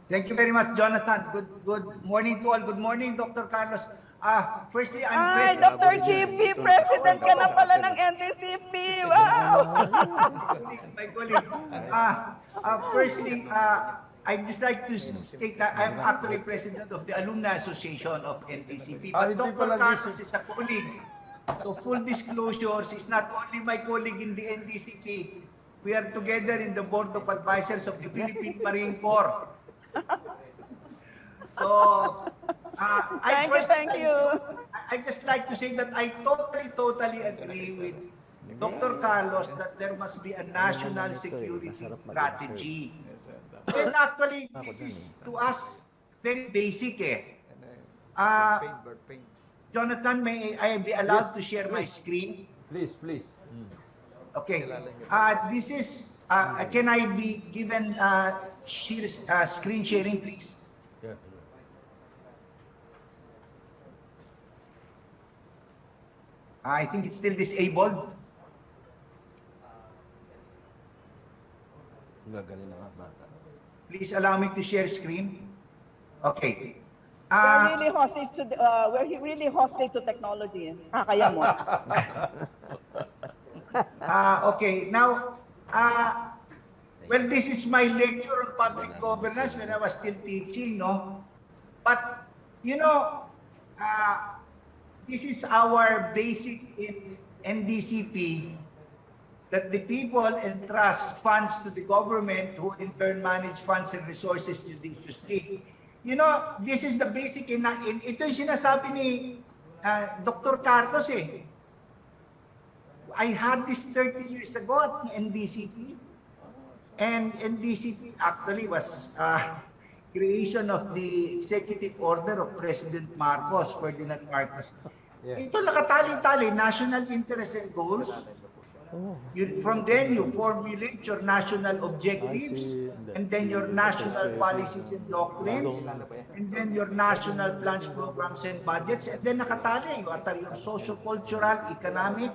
Thank you very much, Jonathan. Good morning to all. Good morning, Dr. Carlos. Firstly, I'm Ay, Dr. GP, president ka na pala ng NDCP. Wow! my colleague. Firstly, I'd just like to state that I'm actually president of the Alumni Association of NDCP. But hindi Dr. pala Carlos is a colleague. So full disclosures, he's not only my colleague in the NDCP. We are together in the Board of Advisors of the Philippine Marine Corps. So, Thank you. I just like to say that I totally agree with Dr. Carlos that there must be a national security strategy. And actually, this is to us very basic eh. Jonathan, may I be allowed to share my screen? Please. Okay. This is, can I be given screen sharing, please? Yeah. I think it's still disabled. Please allow me to share screen. Okay. We're really hostage to technology. Kaya mo. Okay. Now, well, this is my lecture on public governance when I was still teaching, no? But, this is our basic in NDCP, that the people entrust funds to the government who in turn manage funds and resources judiciously. This is the basic ito yung sinasabi ni Dr. Carlos eh. I had this 30 years ago at the NDCP. And NDCP actually was creation of the executive order of President Marcos, Ferdinand Marcos. Yes. Ito nakatali-tali, national interests and goals. From then, you formulate your national objectives, and then your national policies and doctrines, and then your national plans, programs, and budgets, and then nakatali, you are your socio-cultural, economic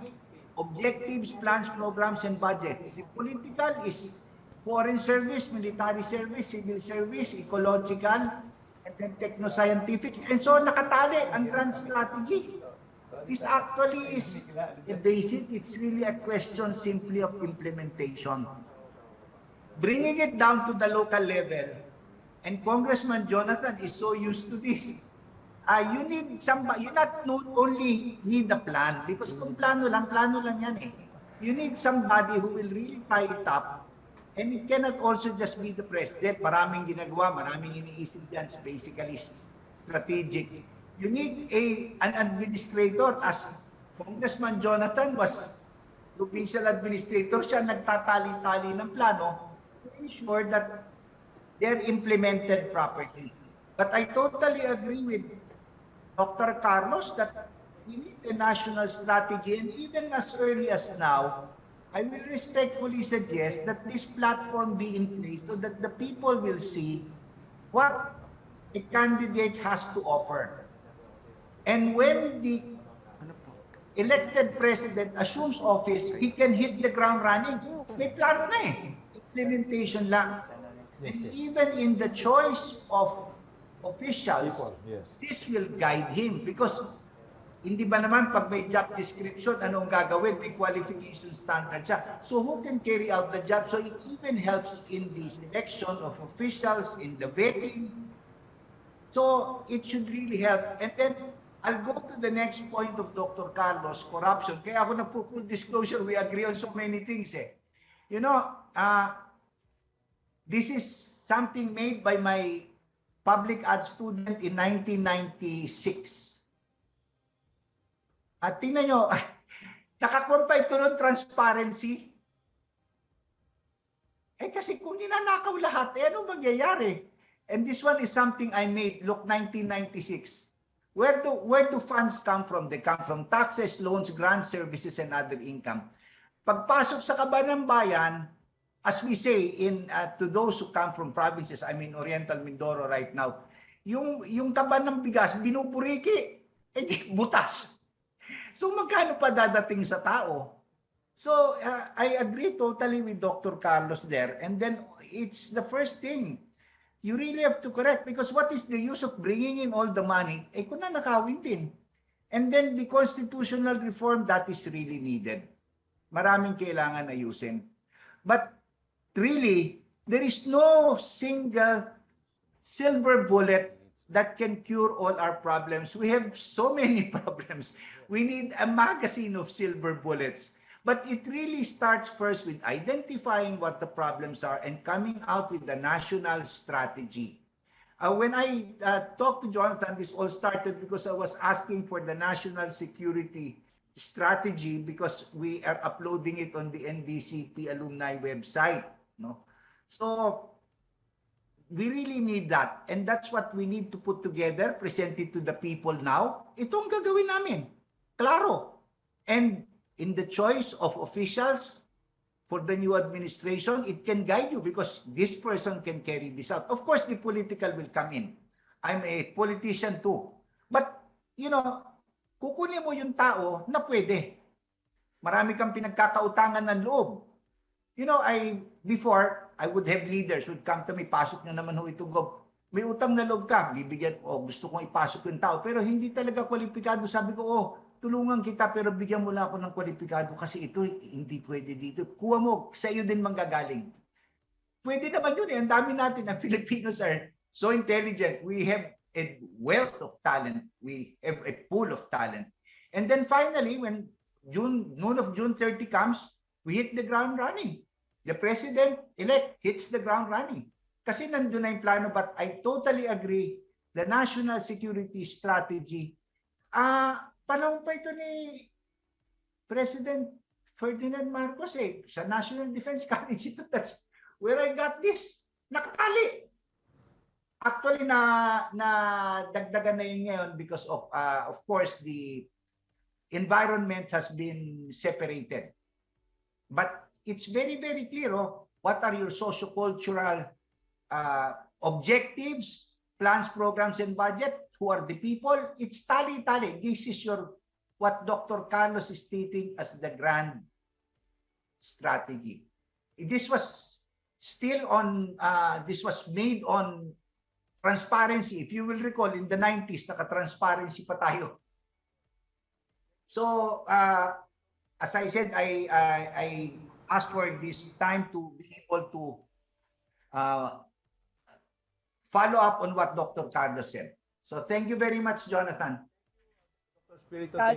objectives, plans, programs, and budget. The political is foreign service, military service, civil service, ecological, and then techno-scientific. And so nakatali ang grand strategy. This actually is a basic, it's really a question simply of implementation. Bringing it down to the local level, and Congressman Jonathan is so used to this. You need somebody, you not only need a plan, because kung plano lang yan eh. You need somebody who will really tie it up. And it cannot also just be the president. Maraming ginagawa, maraming iniisip dyan, basically strategic. You need an administrator. As Congressman Jonathan was provincial administrator, siya nagtatali-tali ng plano to ensure that they're implemented properly. But I totally agree with Dr. Carlos that we need a national strategy, and even as early as now, I will respectfully suggest that this platform be in place so that the people will see what a candidate has to offer. And when the elected president assumes office, he can hit the ground running. May plano na eh. Implementation lang. And even in the choice of officials, this will guide him. Because hindi ba naman pag may job description, anong gagawin? May qualification standard siya. So who can carry out the job? So it even helps in the selection of officials, in the vetting. So it should really help. And then I'll go to the next point of Dr. Carlos, corruption. Kaya ako na full disclosure, we agree on so many things eh. This is something made by my public art student in 1996. At tingnan nyo, nakakompay ito ng transparency. Eh kasi kung ninanakaw lahat, eh ano mangyayari? And this one is something I made, look, 1996. Where do funds come from? They come from taxes, loans, grants, services, and other income. Pagpasok sa kaban ng bayan, as we say to those who come from provinces, I mean Oriental Mindoro right now, yung kaban ng bigas, binupuriki, eh di butas. So magkano pa dadating sa tao? So I agree totally with Dr. Carlos there. And then it's the first thing. You really have to correct because what is the use of bringing in all the money? Eh kung nanakawin din. And then the constitutional reform, that is really needed. Maraming kailangan ayusin. But really, there is no single silver bullet that can cure all our problems. We have so many problems. We need a magazine of silver bullets. But it really starts first with identifying what the problems are and coming out with a national strategy. When I talked to Jonathan, this all started because I was asking for the national security strategy because we are uploading it on the NDCP alumni website. No? So we really need that. And that's what we need to put together, present it to the people now. Ito ang gagawin namin. Klaro. And in the choice of officials for the new administration, it can guide you because this person can carry this out. Of course, the political will come in. I'm a politician too. But, you know, kukunin mo yung tao na pwede. Marami kang pinagkakautangan ng loob. You know, before, I would have leaders would come to me, pasok na naman ho itong gob. May utang na loob ka, bibigyan, gusto kong ipasok yung tao, pero hindi talaga kwalipikado. Sabi ko, tulungan kita, pero bigyan mo lang ako ng kwalipikado kasi ito hindi pwede dito. Kuha mo, sa iyo din manggagaling. Pwede naman yun eh. Ang dami natin, ang Filipinos are so intelligent. We have a wealth of talent. We have a pool of talent. And then finally, when noon of June 30 comes, we hit the ground running. The president-elect hits the ground running. Kasi nandun na yung plano, but I totally agree, the national security strategy, panahon pa ito ni President Ferdinand Marcos sa National Defense College ito. That's where I got this. Nakatali. Actually, na dagdagan na yun ngayon because of course, the environment has been separated. But it's very, very clear, what are your socio-cultural objectives, plans, programs, and budget? Who are the people? It's tally-tally. This is what Dr. Carlos is stating as the grand strategy. This was still on, this was made on transparency. If you will recall, in the 90s, naka-transparency pa tayo. So, as I said, I asked for this time to be able to follow up on what Dr. Carlos said. So thank you very much, Jonathan.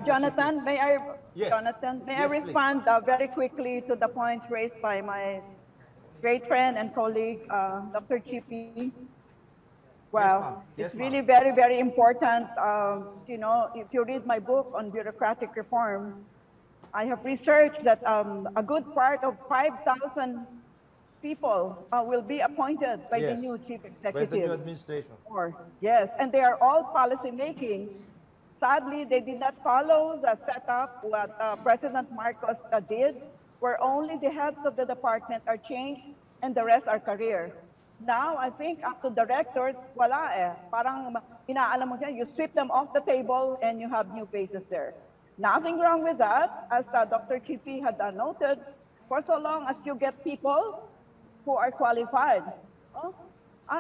Jonathan, may I Yes, respond very quickly to the points raised by my great friend and colleague, Dr. Chippy? Well, Yes, it's ma'am. really very, very important. You know, if you read my book on bureaucratic reform, I have researched that a good part of 5,000 people will be appointed by the Yes, new chief by executive. the new administration. Yes, and they are all policy making. Sadly, they did not follow the setup what President Marcos did, where only the heads of the department are changed and the rest are career. Now, I think up to directors, wala eh. Parang inaalam mo siya, you sweep them off the table and you have new faces there. Nothing wrong with that, as Dr. Chippy had noted, for so long as you get people who are qualified.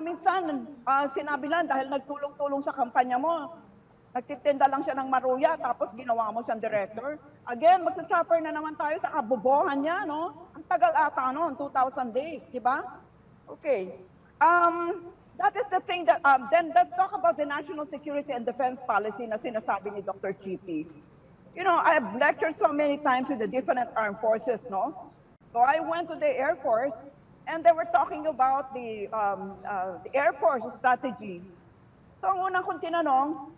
Minsan, sinabi lang dahil nagtulong-tulong sa kampanya mo, nagtitinda lang siya ng maruya, tapos ginawa mo siyang director. Again, magsasuffer na naman tayo sa kabubuhan niya, no? Ang tagal ata noon, 2,000 days, di ba? Okay. That is the thing that, then let's talk about the national security and defense policy na sinasabi ni Dr. Chippy. You know, I have lectured so many times with the different armed forces, no? So I went to the Air Force and they were talking about the Air Force strategy. So ang unang kong tinanong,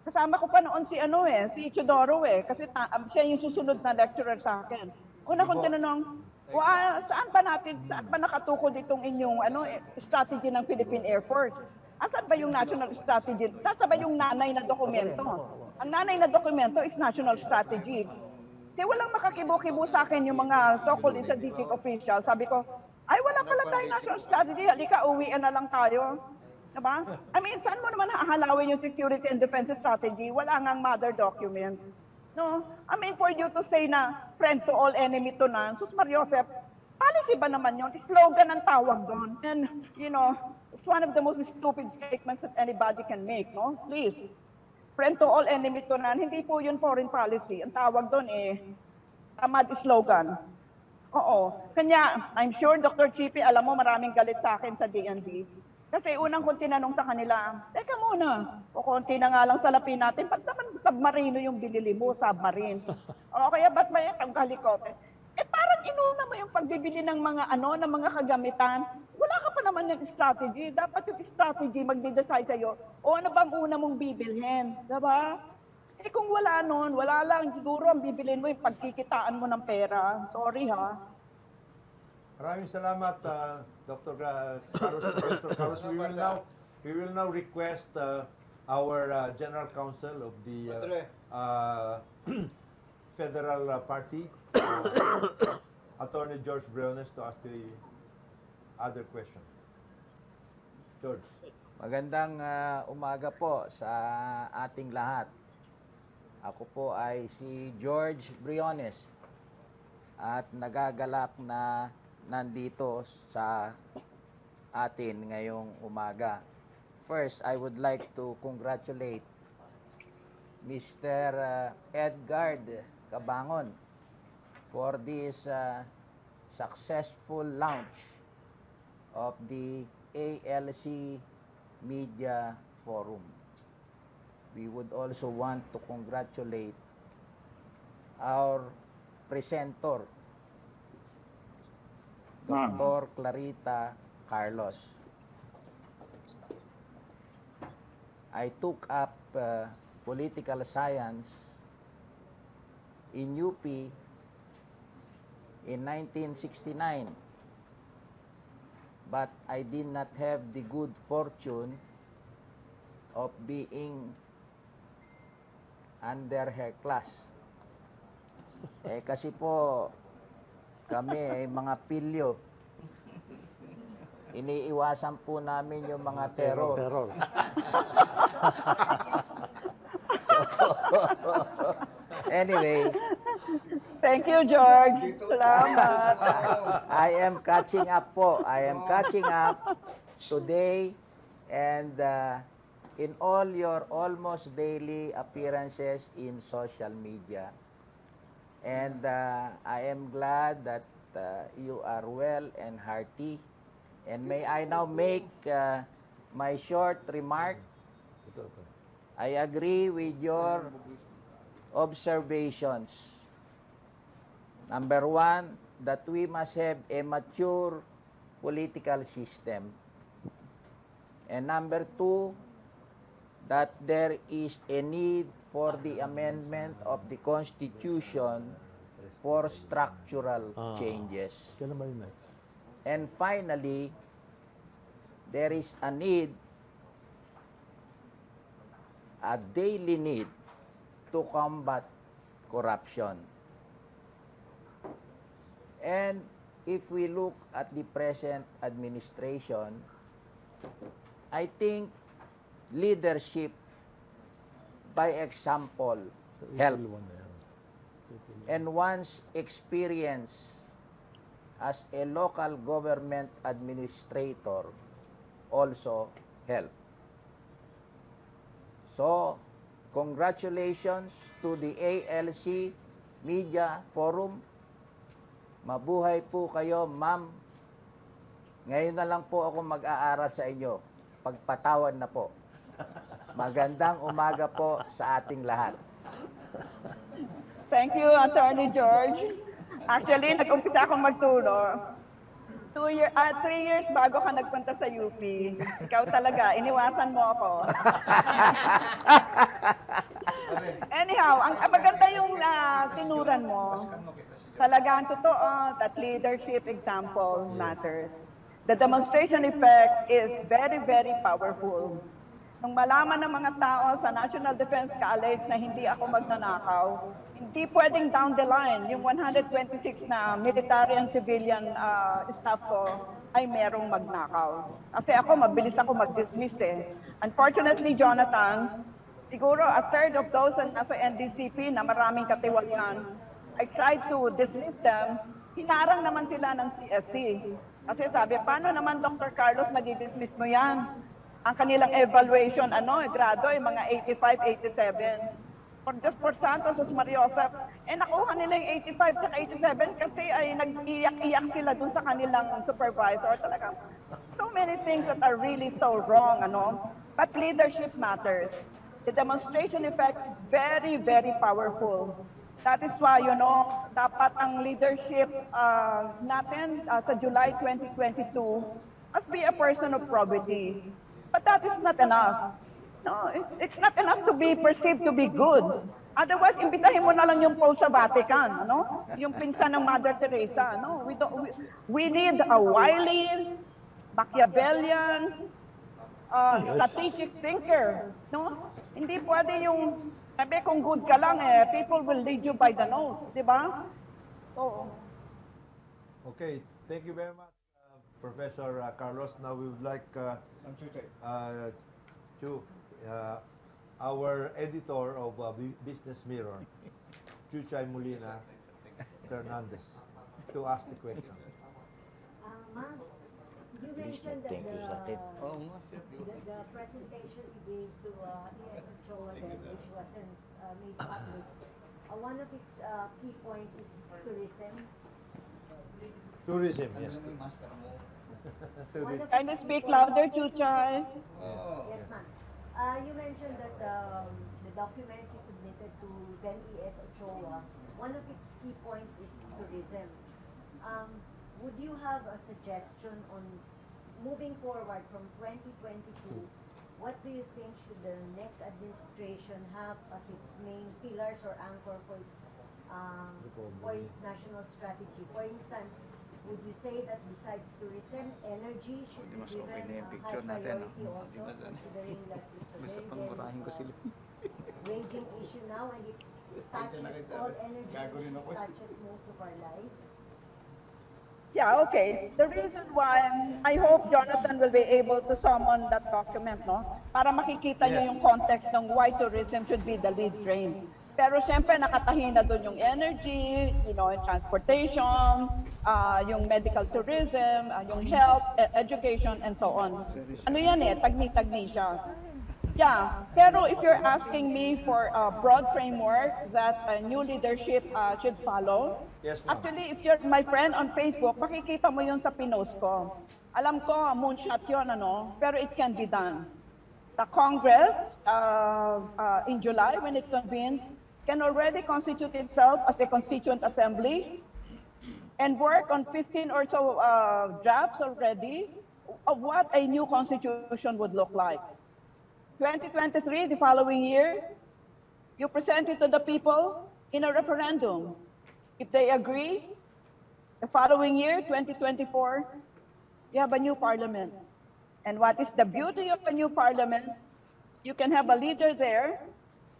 kasama ko pa noon si si Ichidoro kasi siya yung susunod na lecturer sa akin. Una kong tinanong, saan ba nakatukoy itong inyong strategy ng Philippine Air Force? Asan ba yung national strategy? Saan ba yung nanay na dokumento? Ang nanay na dokumento is national strategy. Kaya walang makakibo-kibo sa akin yung mga so-called strategic officials. Sabi ko, ay wala pala tayong national strategy. Halika, uwian na lang tayo. Diba? I mean, saan mo naman hahalawin yung security and defense strategy? Wala ngang mother document. No? I mean, for you to say na friend to all, enemy to none, Sus Mariosep, policy ba naman yun? Slogan ang tawag doon. And, it's one of the most stupid statements that anybody can make, no? Please. Friend to all, enemy to none. Hindi po yun foreign policy. Ang tawag doon tamad slogan. Oo. Kanya, I'm sure, Dr. Chippy, alam mo, maraming galit sa akin sa DND. Kasi unang kong tinanong sa kanila, teka muna, o konti na nga lang salapin natin, ba't naman submarino yung binili mo, submarine? O kaya ba't may helicopter? Parang inuna mo yung pagbibili ng mga ng mga kagamitan. Wala ka pa naman yung strategy. Dapat yung strategy magde-decide sa'yo, o ano bang una mong bibilhin? Diba? Kung wala nun, wala lang. Siguro ang bibilhin mo yung pagkikitaan mo ng pera. Sorry ha. Maraming salamat, Dr. Carlos. Professor Carlos. We will now request our General Counsel of the Federal Party, Attorney George Briones, to ask the other question. George. Magandang umaga po sa ating lahat. Ako po ay si George Briones at nagagalak na nandito sa atin ngayong umaga. First, I would like to congratulate Mr. Edgard Cabangon for this successful launch of the ALC Media Forum. We would also want to congratulate our presenter, Dr. Clarita Carlos. I took up political science in UP in 1969, but I did not have the good fortune of being under her class. Kasi po, kami ay mga pilyo. Iniiwasan po namin yung mga terror. Anyway. Thank you, George. Salamat. I am catching up po. I am catching up today and in all your almost daily appearances in social media. And I am glad that you are well and hearty. And may I now make my short remark? I agree with your observations. Number one, that we must have a mature political system. And number two, that there is a need for the amendment of the Constitution for structural changes. And finally, there is a need, a daily need, to combat corruption. And if we look at the present administration, I think leadership by example help. And one's experience as a local government administrator also help. So, congratulations to the ALC Media Forum. Mabuhay po kayo, ma'am. Ngayon na lang po ako mag-aaral sa inyo. Pagpatawad na po. Magandang umaga po sa ating lahat. Thank you, Attorney George. Actually, nag-umpisa akong magturo. 3 years bago ka nagpunta sa UP. Ikaw talaga, iniwasan mo ako. Anyhow, ang maganda yung tinuran mo. Talagang totoo that leadership example matters. The demonstration effect is very, very powerful. Nung malaman ng mga tao sa National Defense College na hindi ako magnanakaw, hindi pwedeng down the line, yung 126 na military and civilian staff ko ay merong magnakaw. Kasi ako, mabilis ako mag-dismiss eh. Unfortunately, Jonathan, siguro a third of those na nasa NDCP na maraming katiwalian, I tried to dismiss them, hinarang naman sila ng CSC. Kasi sabi, paano naman Dr. Carlos nag-dismiss mo yan? Ang kanilang evaluation, grado ay mga 85, 87. Just for Santos, Mariosep, nakuha nila yung 85 at 87 kasi ay nag-iyak-iyak sila dun sa kanilang supervisor. Talaga, so many things that are really so wrong, But leadership matters. The demonstration effect is very, very powerful. That is why, dapat ang leadership natin sa July 2022 must be a person of probity. But that is not enough. No, it's not enough to be perceived to be good. Otherwise, imbitahin mo na lang yung Pope sa Vatican, Yung pinsan ng Mother Teresa, we need a wily, Machiavellian, strategic thinker, Hindi pwede yung sabi kung good ka lang people will lead you by the nose, di ba? So, Okay, thank you very much, Professor Carlos. Now we would like our editor of Business Mirror, Chuchay Molina Fernandez, to ask the question. Ma'am, you mentioned that the presentation you gave to ES Ochoa then, which wasn't made public, one of its key points is tourism. Tourism, yes. Tourism. Can you speak louder, Chuchay? Yes, ma'am. You mentioned that the document you submitted to then ES Ochoa, one of its key points is tourism. Would you have a suggestion on moving forward from 2022? What do you think should the next administration have as its main pillars or anchor for its national strategy? For instance, would you say that besides tourism, energy should be given a high priority also, considering that it's a very, very raging issue now and it touches all energy issues, touches most of our lives? Yeah, okay. The reason why I hope Jonathan will be able to summon that document, para makikita niyo yung context ng why tourism should be the lead train. Pero siyempre nakatahi na doon yung energy, transportation, yung medical tourism, yung health, education, and so on. Ano yan tagni-tagni siya. Yeah, pero if you're asking me for a broad framework that a new leadership should follow, Yes, ma'am. actually, if you're my friend on Facebook, makikita mo yun sa pinost ko. Alam ko, moonshot yun, pero it can be done. The Congress, in July, when it convenes, can already constitute itself as a constituent assembly and work on 15 or so drafts already of what a new constitution would look like. 2023, the following year, you present it to the people in a referendum. If they agree, the following year, 2024, you have a new parliament. And what is the beauty of a new parliament? You can have a leader there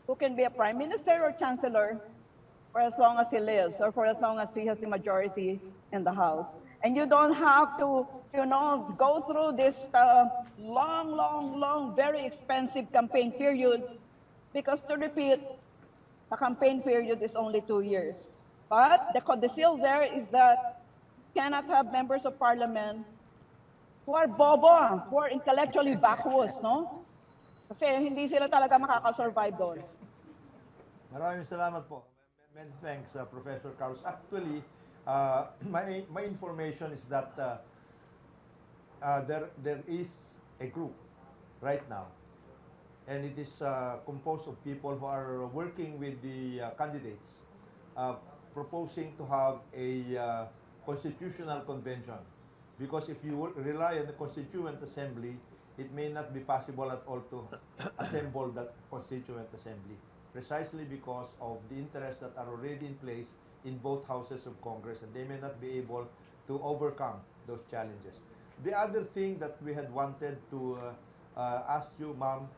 who can be a prime minister or chancellor for as long as he lives or for as long as he has the majority in the House. And you don't have to, go through this long, very expensive campaign period because, to repeat, the campaign period is only 2 years. But the codicil there is that you cannot have members of parliament who are bobo, who are intellectually vacuous, Kasi hindi sila talaga makakasurvive doon. Maraming salamat po. Many thanks, Professor Carlos. Actually, my information is that there is a group right now, and it is composed of people who are working with the candidates, proposing to have a constitutional convention Because if you rely on the Constituent Assembly, it may not be possible at all to assemble that Constituent Assembly, precisely because of the interests that are already in place in both houses of Congress, and they may not be able to overcome those challenges. The other thing that we had wanted to ask you, ma'am,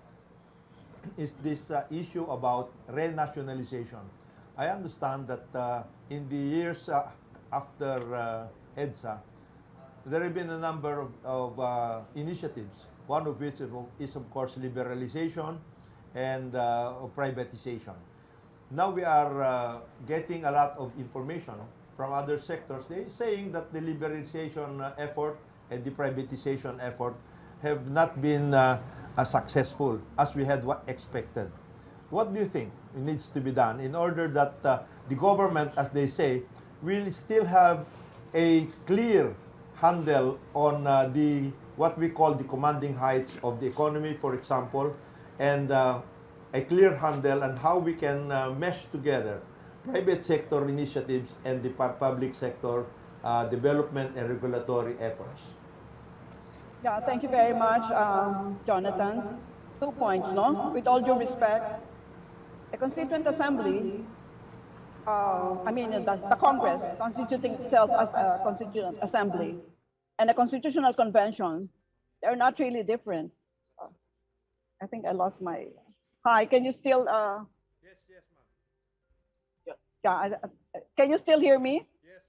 is this issue about renationalization. I understand that in the years after EDSA, there have been a number of initiatives, one of which is of course liberalization and privatization. Now we are getting a lot of information from other sectors. They saying that the liberalization effort and the privatization effort have not been successful as we had expected. What do you think needs to be done in order that the government, as they say, will still have a clear handle on what we call the commanding heights of the economy, for example, and a clear handle on how we can mesh together private sector initiatives and the public sector development and regulatory efforts? Yeah, thank you very much, Jonathan. 2 points, no? With all due respect, the Constituent Assembly, the Congress constituting itself as a Constituent Assembly, and the Constitutional Convention, they're not really different. I think I lost my... Hi, can you still... Yes, ma'am. Yeah, can you still hear me? Yes.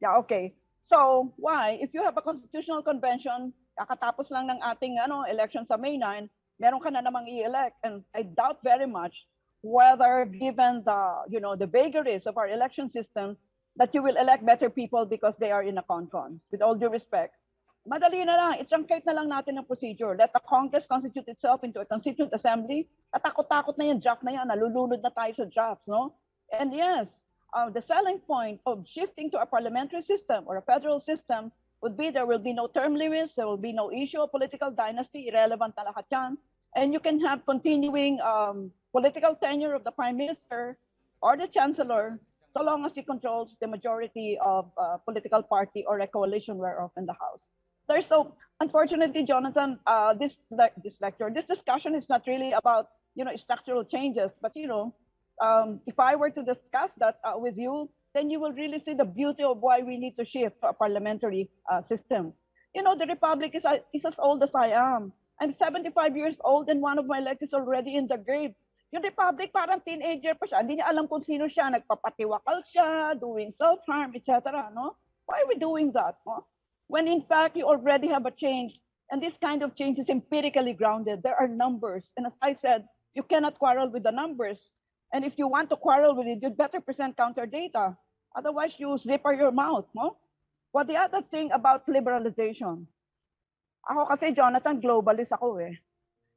Yeah, okay. So, why? If you have a Constitutional Convention, kakatapos lang ng ating election sa May 9, meron ka na namang i-elect. And I doubt very much whether, given the vagaries of our election system, that you will elect better people because they are in a con-con. With all due respect. Madali na lang, i-truncate na lang natin ang procedure. Let the Congress constitute itself into a Constituent Assembly. Katakot-takot na yan, draft na yan, nalulunod na tayo sa drafts, no? And yes, the selling point of shifting to a parliamentary system or a federal system would be there will be no term limits, there will be no issue of political dynasty, irrelevant na lahat yan. And you can have continuing political tenure of the Prime Minister or the Chancellor so long as he controls the majority of political party or a coalition whereof in the House. Unfortunately, Jonathan, this discussion is not really about structural changes, but if I were to discuss that with you, then you will really see the beauty of why we need to shift to a parliamentary system. The Republic is as old as I am. I'm 75 years old and one of my legs is already in the grave. Yung Republic, parang teenager pa siya. Hindi niya alam kung sino siya. Nagpapatiwakal siya, doing self-harm, etc. No? Why are we doing that? No? When in fact, you already have a change. And this kind of change is empirically grounded. There are numbers. And as I said, you cannot quarrel with the numbers. And if you want to quarrel with it, you'd better present counter data. Otherwise, you zipper your mouth. No? Well, the other thing about liberalization. Ako kasi, Jonathan, globalist ako eh.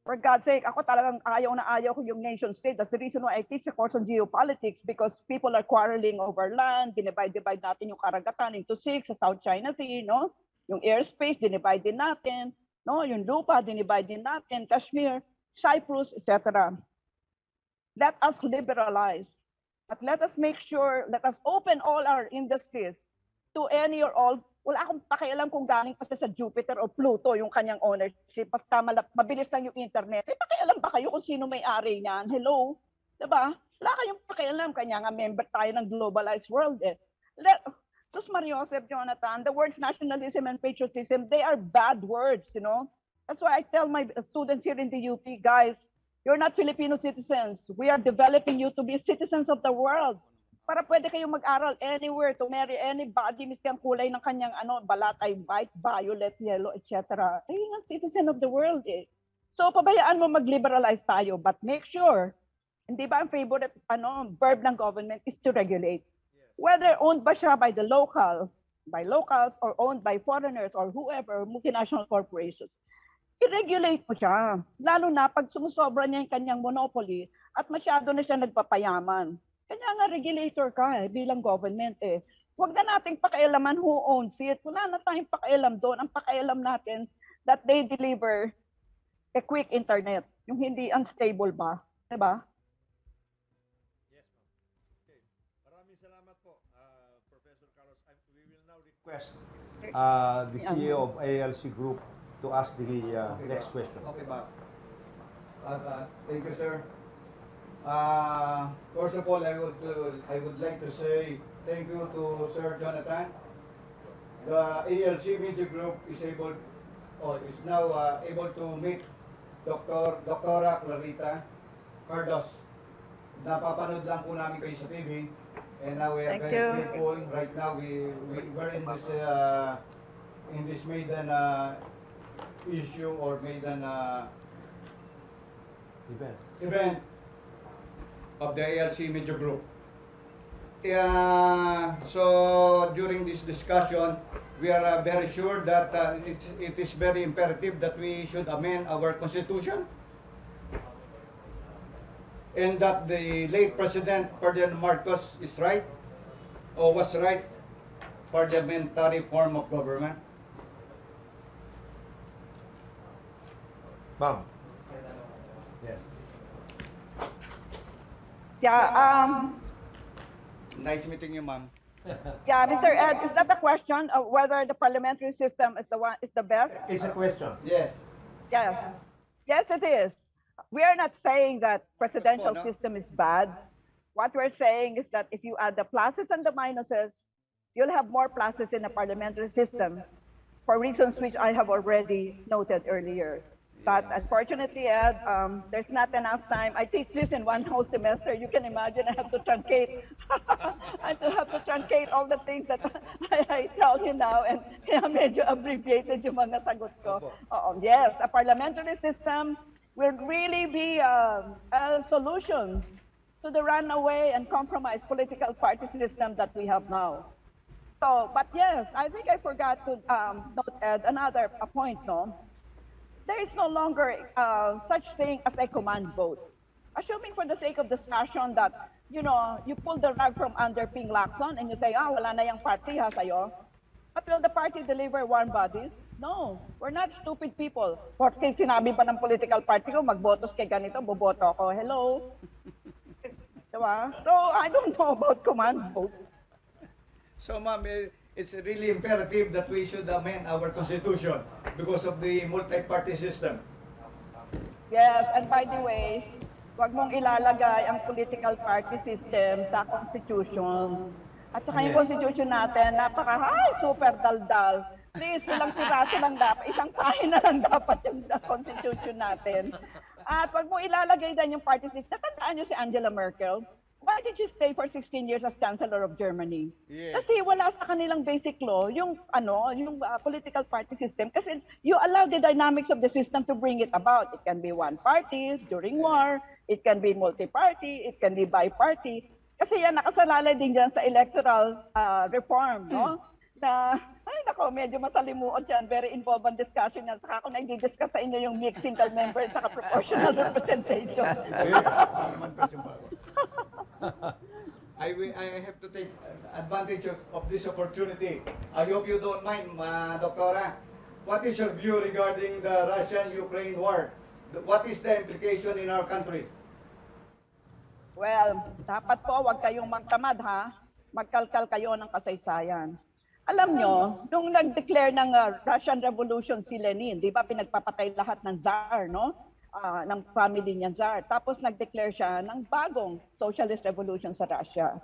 For God's sake, ako talagang ayaw ko yung nation state. That's the reason why I teach a course on geopolitics because people are quarreling over land. Dinivide natin yung karagatan into 6 sa South China Sea, no? Yung airspace, dinivide din natin. No? Yung lupa, dinivide din natin. Kashmir, Cyprus, etc. Let us liberalize. But let us make sure, let us open all our industries to any or all. Wala akong pakialam kung galing pa sa Jupiter o Pluto yung kanyang ownership. Basta mabilis lang yung internet. Pakialam ba kayo kung sino may-ari niyan? Hello? Diba? Wala kayong pakialam. Kanya nga member tayo ng globalized world eh. Sus Mariosep, Jonathan, the words nationalism and patriotism, they are bad words, That's why I tell my students here in the UP, guys, you're not Filipino citizens. We are developing you to be citizens of the world. Para pwede kayong mag-aral anywhere, to marry anybody, miski ang kulay ng kanyang balat ay white, violet, yellow, etc. Ay, nga citizen of the world eh. So, pabayaan mo mag-liberalize tayo, but make sure, hindi ba ang favorite verb ng government is to regulate. Whether owned ba siya by locals or owned by foreigners or whoever, multinational corporations. I-regulate mo siya. Lalo na pag sumusobra niya yung kanyang monopoly at masyado na siya nagpapayaman. Kanya nga regulator ka bilang government eh. Huwag na nating pakialaman who owns it. Wala na tayong pakialam doon. Ang pakialam natin that they deliver a quick internet. Yung hindi unstable ba? Diba? Yes, ma'am. Okay. Maraming salamat po, Professor Carlos. We will now request the CEO of ALC Group to ask the next question. Okay, Bob. Thank you, sir. First of all, I would like to say thank you to Sir Jonathan. The ALC Media Group is now able to meet Dr. Clarita Carlos. Napapanood lang po namin kayo sa TV, and now we are Thank very you. grateful. Right now, we're in this maiden issue or maiden event of the ALC Media Group. So during this discussion, we are very sure that it is very imperative that we should amend our constitution, and that the late President Ferdinand Marcos is right, or was right, parliamentary form of government. Ma'am. Yes. Yeah, Nice meeting you, ma'am. yeah, Mr. Ed, is that the question of whether the parliamentary system is the best? It's a question. Yes. Yes. Yes, it is. We are not saying that presidential no? system is bad. What we're saying is that if you add the pluses and the minuses, you'll have more pluses in the parliamentary system for reasons which I have already noted earlier. But unfortunately, Ed, there's not enough time. I teach this in one whole semester. You can imagine I have to truncate. I have to truncate all the things that I tell you now, and kaya medyo abbreviated yung mga sagot ko. Yes, a parliamentary system will really be a solution to the runaway and compromised political party system that we have now. So, but yes, I think I forgot to note, Ed, another point, no? There is no longer such thing as a command vote. Assuming for the sake of discussion that, you know, you pull the rug from under Ping Lacson and you say, wala na yung party ha sa'yo. But will the party deliver warm bodies? No, we're not stupid people. Porque sinabi pa ng political party ko, magbotos kay ganito, boboto ako. Hello? Diba? So, I don't know about command vote. So, ma'am, it's really imperative that we should amend our constitution because of the multi-party system. Yes, and by the way, wag mong ilalagay ang political party system sa constitution. At saka yung constitution natin, super daldal. Please, ilang piraso lang dapat, isang pahina lang dapat yung constitution natin. At wag mo ilalagay din yung party system. Tandaan nyo si Angela Merkel. Why did she stay for 16 years as Chancellor of Germany? Yes. Kasi wala sa kanilang basic law yung political party system, kasi you allow the dynamics of the system to bring it about. It can be one party during war, it can be multi-party, it can be bi-party. Kasi yan nakasalalay din dyan sa electoral reform, no? Na, ay nako, medyo masalimuot yan. Very involved discussion yan. Saka ako na i-discuss sa inyo yung mixed single member at saka proportional representation. I have to take advantage of this opportunity. I hope you don't mind, Doktora. What is your view regarding the Russian-Ukraine war? What is the implication in our country? Well, dapat po wag kayong magtamad ha. Magkalkal kayo ng kasaysayan. Alam nyo, nung nag-declare ng Russian Revolution si Lenin, di ba pinagpapatay lahat ng Tsar, no? Ng family niya Tsar. Tapos nag-declare siya ng bagong socialist revolution sa Russia.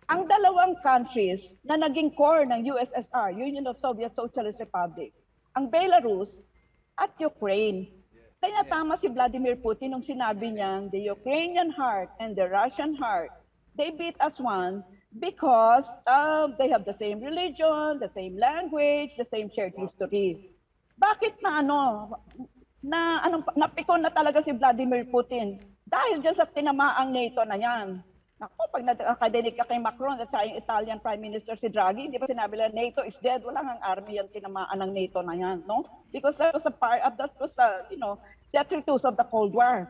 Ang dalawang countries na naging core ng USSR, Union of Soviet Socialist Republic, ang Belarus at Ukraine. Kaya tama si Vladimir Putin nung sinabi niya, the Ukrainian heart and the Russian heart, they beat as one because they have the same religion, the same language, the same shared history. Bakit napikon na talaga si Vladimir Putin dahil dyan sa tinamaang NATO na yan. Naku, pag nakadinig ka kay Macron at sa yung Italian Prime Minister si Draghi, di ba sinabi lang, NATO is dead, wala nang army yung tinamaan ng NATO na yan, no? Because that was detritus of the Cold War.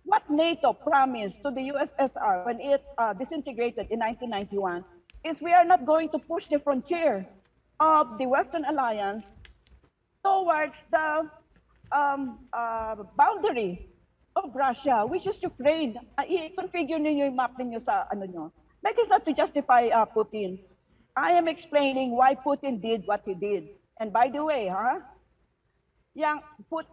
What NATO promised to the USSR when it disintegrated in 1991 is we are not going to push the frontier of the Western Alliance towards the boundary of Russia, which is Ukraine. I-configure ninyo yung map ninyo sa nyo. That is not to justify Putin. I am explaining why Putin did what he did. And by the way,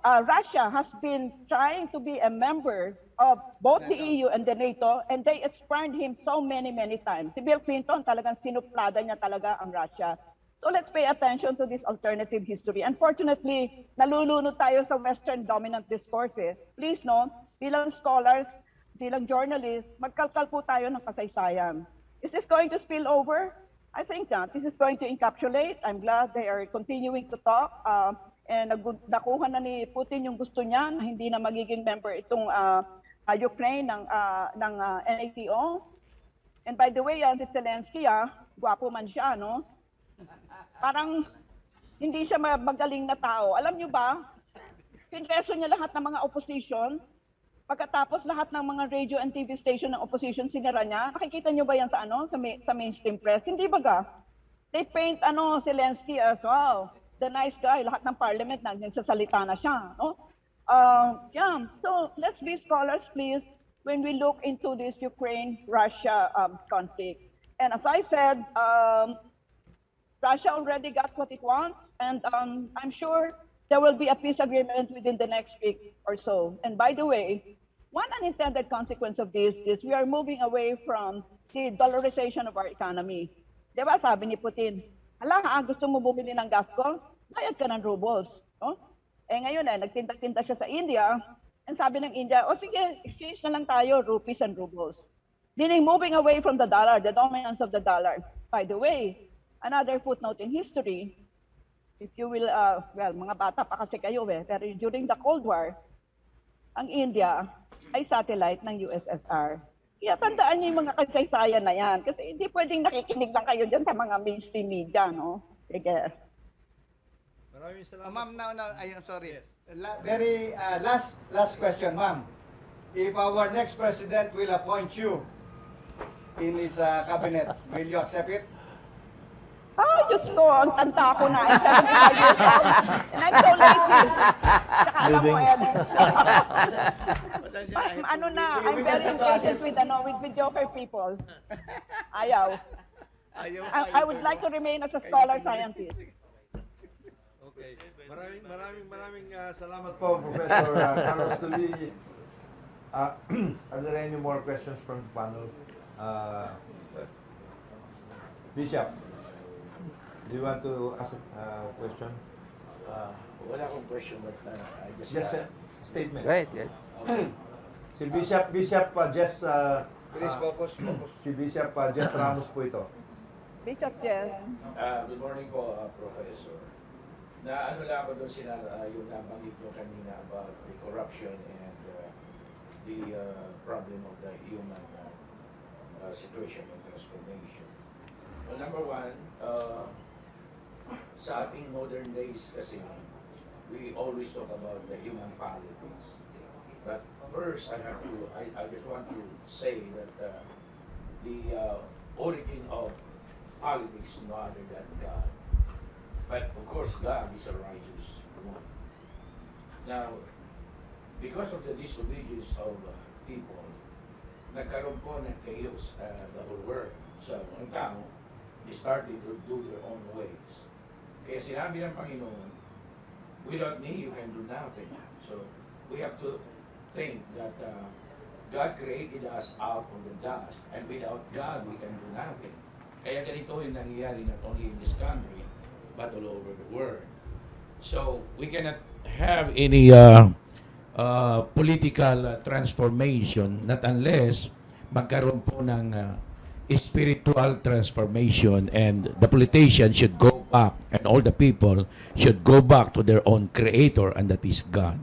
Russia has been trying to be a member of both the EU and the NATO, and they spurned him so many times. Si Bill Clinton, talagang sinuplada niya talaga ang Russia. So let's pay attention to this alternative history. Unfortunately, nalulunod tayo sa Western dominant discourses. Please no, bilang scholars, bilang journalists, magkalkal po tayo ng kasaysayan. Is this going to spill over? I think not. This is going to encapsulate. I'm glad they are continuing to talk. And nakuha na ni Putin yung gusto niya na hindi na magiging member itong Ukraine ng NATO. And by the way, si Zelensky, gwapo man siya, no? Parang hindi siya magaling na tao. Alam niyo ba, pinreso niya lahat ng mga opposition. Pagkatapos lahat ng mga radio and TV station ng opposition sinira niya. Nakikita niyo ba yan sa mainstream press? Hindi ba ga? They paint Zelensky as wow, the nice guy. Lahat ng parliament nagsasalita na siya, no? So let's be scholars, please, when we look into this Ukraine-Russia conflict. And as I said, Russia already got what it wants, and I'm sure there will be a peace agreement within the next week or so. And by the way, one unintended consequence of this is we are moving away from the dollarization of our economy. Diba sabi ni Putin, gusto mo bumili ng gas ko? Bayad ka ng rubles. No? Ngayon nagtinda-tinda siya sa India, and sabi ng India, sige, exchange na lang tayo, rupees and rubles. Meaning moving away from the dollar, the dominance of the dollar. By the way, another footnote in history, if you will, mga bata pa kasi kayo pero during the Cold War, ang India ay satellite ng USSR. Kaya tandaan niyo yung mga kasaysayan na yan. Kasi hindi pwedeng nakikinig lang kayo dyan sa mga mainstream media, no? Sige. Maraming salamat. Ma'am, now, I'm sorry. Very last question, ma'am. If our next president will appoint you in his cabinet, will you accept it? Diyos ko, ang tanda ko na. I'm 75 years old. And I'm so lazy. Saka alam mo, Ed. I'm very impatient with mediocre people. Ayaw. I would like to remain as a scholar scientist. Okay. Maraming salamat po, Professor Carlos Tully. Are there any more questions from the panel? Bishop, do you want to ask a question? Wala akong question, but I Just a statement. Great. Si Bishop Jess, Please focus. si Bishop Jess Ramos po ito. Bishop Jess. Good morning po, Professor. Na lang ako doon yung nabanggit nyo kanina about the corruption and the problem of the human situation and transformation. Well, number one, sa ating modern days kasi, we always talk about the human politics. But first, I just want to say that the origin of politics is no other than God. But of course, God is a righteous one. Now, because of the disobedience of people, nagkaroon po ng chaos the whole world. So, ang tao, they started to do their own ways. Kaya sinabi ng Panginoon, without me, you can do nothing. So, we have to think that God created us out of the dust, and without God, we can do nothing. Kaya ganito yung nangyayari not only in this country, but all over the world. So, we cannot have any political transformation not unless magkaroon po ng spiritual transformation, and the politicians should go back, and all the people should go back to their own creator, and that is God.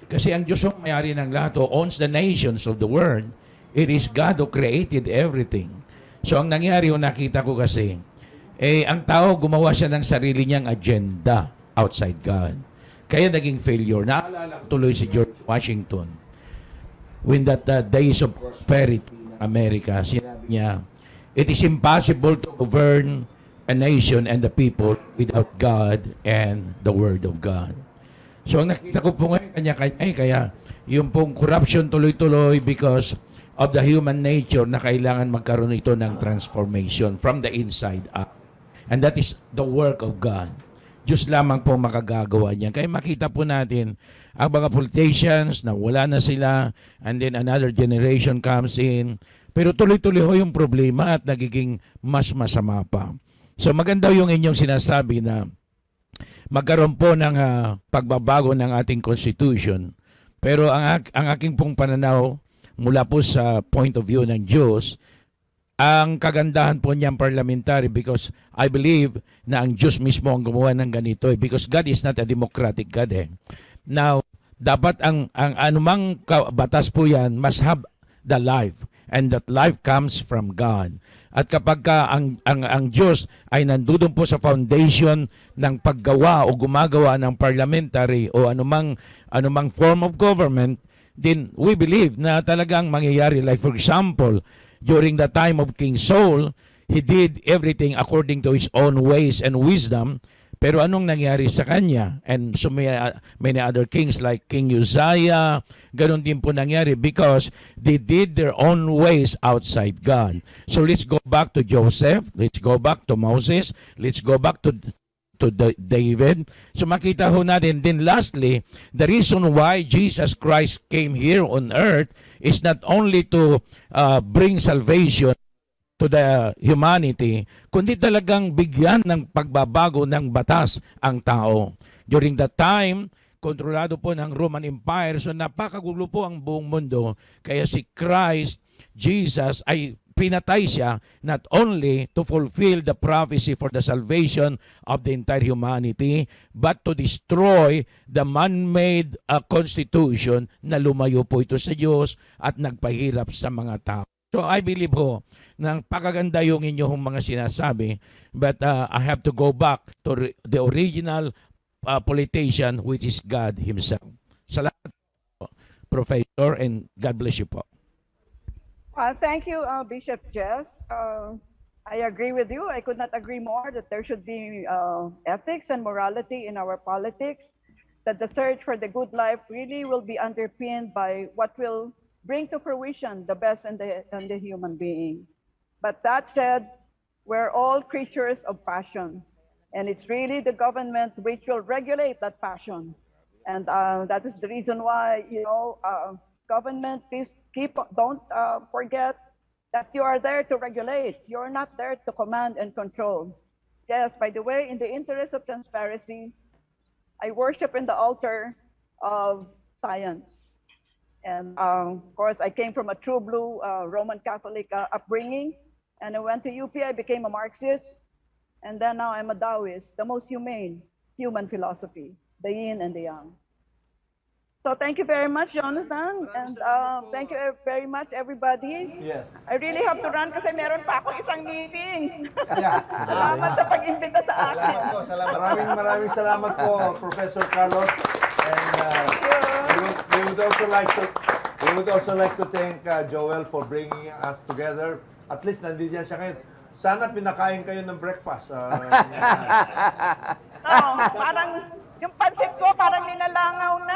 Kasi ang Diyos ang may-ari ng lahat, who owns the nations of the world. It is God who created everything. So ang nangyari, nakita ko kasi, ang tao gumawa siya ng sarili niyang agenda outside God. Kaya naging failure. Naalala ko tuloy si George Washington. When that days of prosperity in America, sinabi niya, it is impossible to govern a nation and the people without God and the Word of God. So ang nakita ko po ngayon, kaya yung pong corruption tuloy-tuloy because of the human nature na kailangan magkaroon ito ng transformation from the inside up. And that is the work of God. Diyos lamang po makagagawa niyan. Kaya makita po natin, ang mga politicians na wala na sila, and then another generation comes in, pero tuloy-tuloy ho yung problema at nagiging mas masama pa. So maganda yung inyong sinasabi na magkaroon po ng pagbabago ng ating constitution. Pero ang aking pong pananaw mula po sa point of view ng Diyos, ang kagandahan po niyang parliamentary because I believe na ang Diyos mismo ang gumawa ng ganito because God is not a democratic God eh. Now, dapat ang anumang batas po yan must have the life and that life comes from God. At kapag ang Diyos ay nandoon po sa foundation ng paggawa o gumagawa ng parliamentary o anumang form of government, then we believe na talagang mangyayari. Like for example, during the time of King Saul, he did everything according to his own ways and wisdom. Pero anong nangyari sa kanya? And so many other kings like King Uzziah, ganun din po nangyari because they did their own ways outside God. So let's go back to Joseph, let's go back to Moses, let's go back to David. So makita ho natin. Then lastly, the reason why Jesus Christ came here on earth is not only to bring salvation to the humanity, kundi talagang bigyan ng pagbabago ng batas ang tao. During that time, kontrolado po ng Roman Empire, so napakagulo po ang buong mundo. Kaya si Christ, Jesus, ay pinatay siya not only to fulfill the prophecy for the salvation of the entire humanity, but to destroy the man-made constitution na lumayo po ito sa Diyos at nagpahirap sa mga tao. So I believe po na pagaganda yung inyong mga sinasabi, but I have to go back to the original politician which is God Himself. Salamat po, Professor, and God bless you po. Thank you, Bishop Jess. I agree with you. I could not agree more that there should be ethics and morality in our politics, that the search for the good life really will be underpinned by what will bring to fruition the best in the human being. But that said, we're all creatures of passion, and it's really the government which will regulate that passion. And that is the reason why, government, please don't forget that you are there to regulate. You're not there to command and control. Yes, by the way, in the interest of transparency, I worship in the altar of science. And of course, I came from a true blue Roman Catholic upbringing. And I went to UP, I became a Marxist. And then now I'm a Taoist, the most humane human philosophy, the yin and the yang. So thank you very much, Jonathan, and thank you very much, everybody. Yes. I really have to run kasi meron pa ako isang meeting. Yeah. Salamat sa pag-imbita sa akin. Salamat po, salamat. Maraming salamat po, Professor Carlos. And we would also like to thank Joel for bringing us together. At least nandiyan siya ngayon. Sana pinakain kayo ng breakfast. Parang yung pansit ko parang nilalangaw na.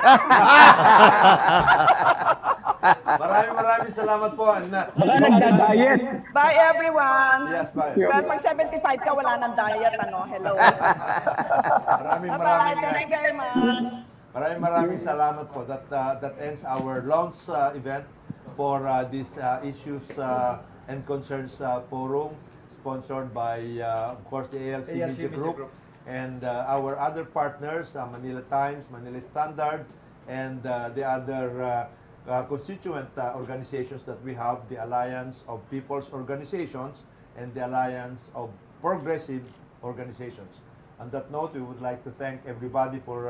Maraming salamat po. Baka nagda-diet. Bye everyone. Yes, bye. Well, pag 75 ka, wala nang diet, Hello. Maraming Thank you very much. Maraming salamat po. That ends our launch event for this issues and concerns forum sponsored by, of course, the ALC Media Group. And our other partners, Manila Times, Manila Standard, and the other constituent organizations that we have, the Alliance of People's Organizations and the Alliance of Progressive Organizations. On that note, we would like to thank everybody for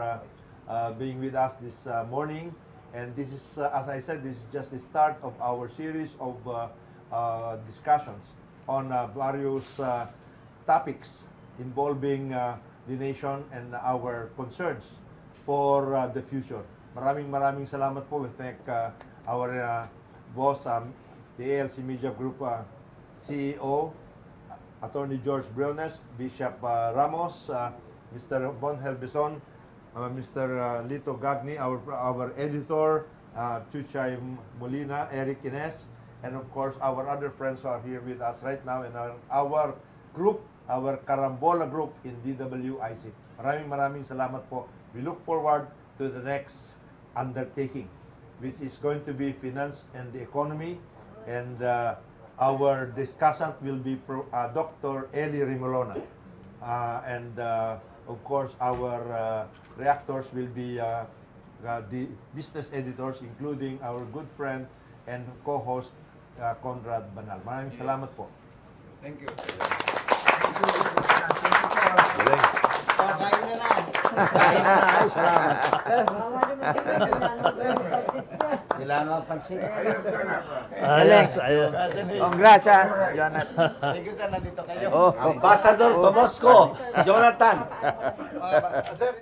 being with us this morning. And this is, as I said, this is just the start of our series of discussions on various topics involving the nation and our concerns for the future. Maraming salamat po. We thank our boss, the ALC Media Group CEO, Attorney George Briones, Bishop Ramos, Mr. Bon Helbison, Mr. Lito Gagni, our editor, Chuchay Molina, Eric Ines, and of course our other friends who are here with us right now, and our group our Carambola Group in DWIC. Maraming salamat po. We look forward to the next undertaking, which is going to be finance and the economy. And our discussant will be Dr. Eli Rimolona. And of course, our reactors will be the business editors, including our good friend and co-host Conrad Banal. Maraming salamat po. Thank you. Kain na na. Kain na na. Ay, salamat. Bawa naman sila, kailangan ng pansit. Alex, congrats ha, Jonathan. Thank you, sir. Nandito kayo. Oh. Ambassador Tomosco, Jonathan. Sir,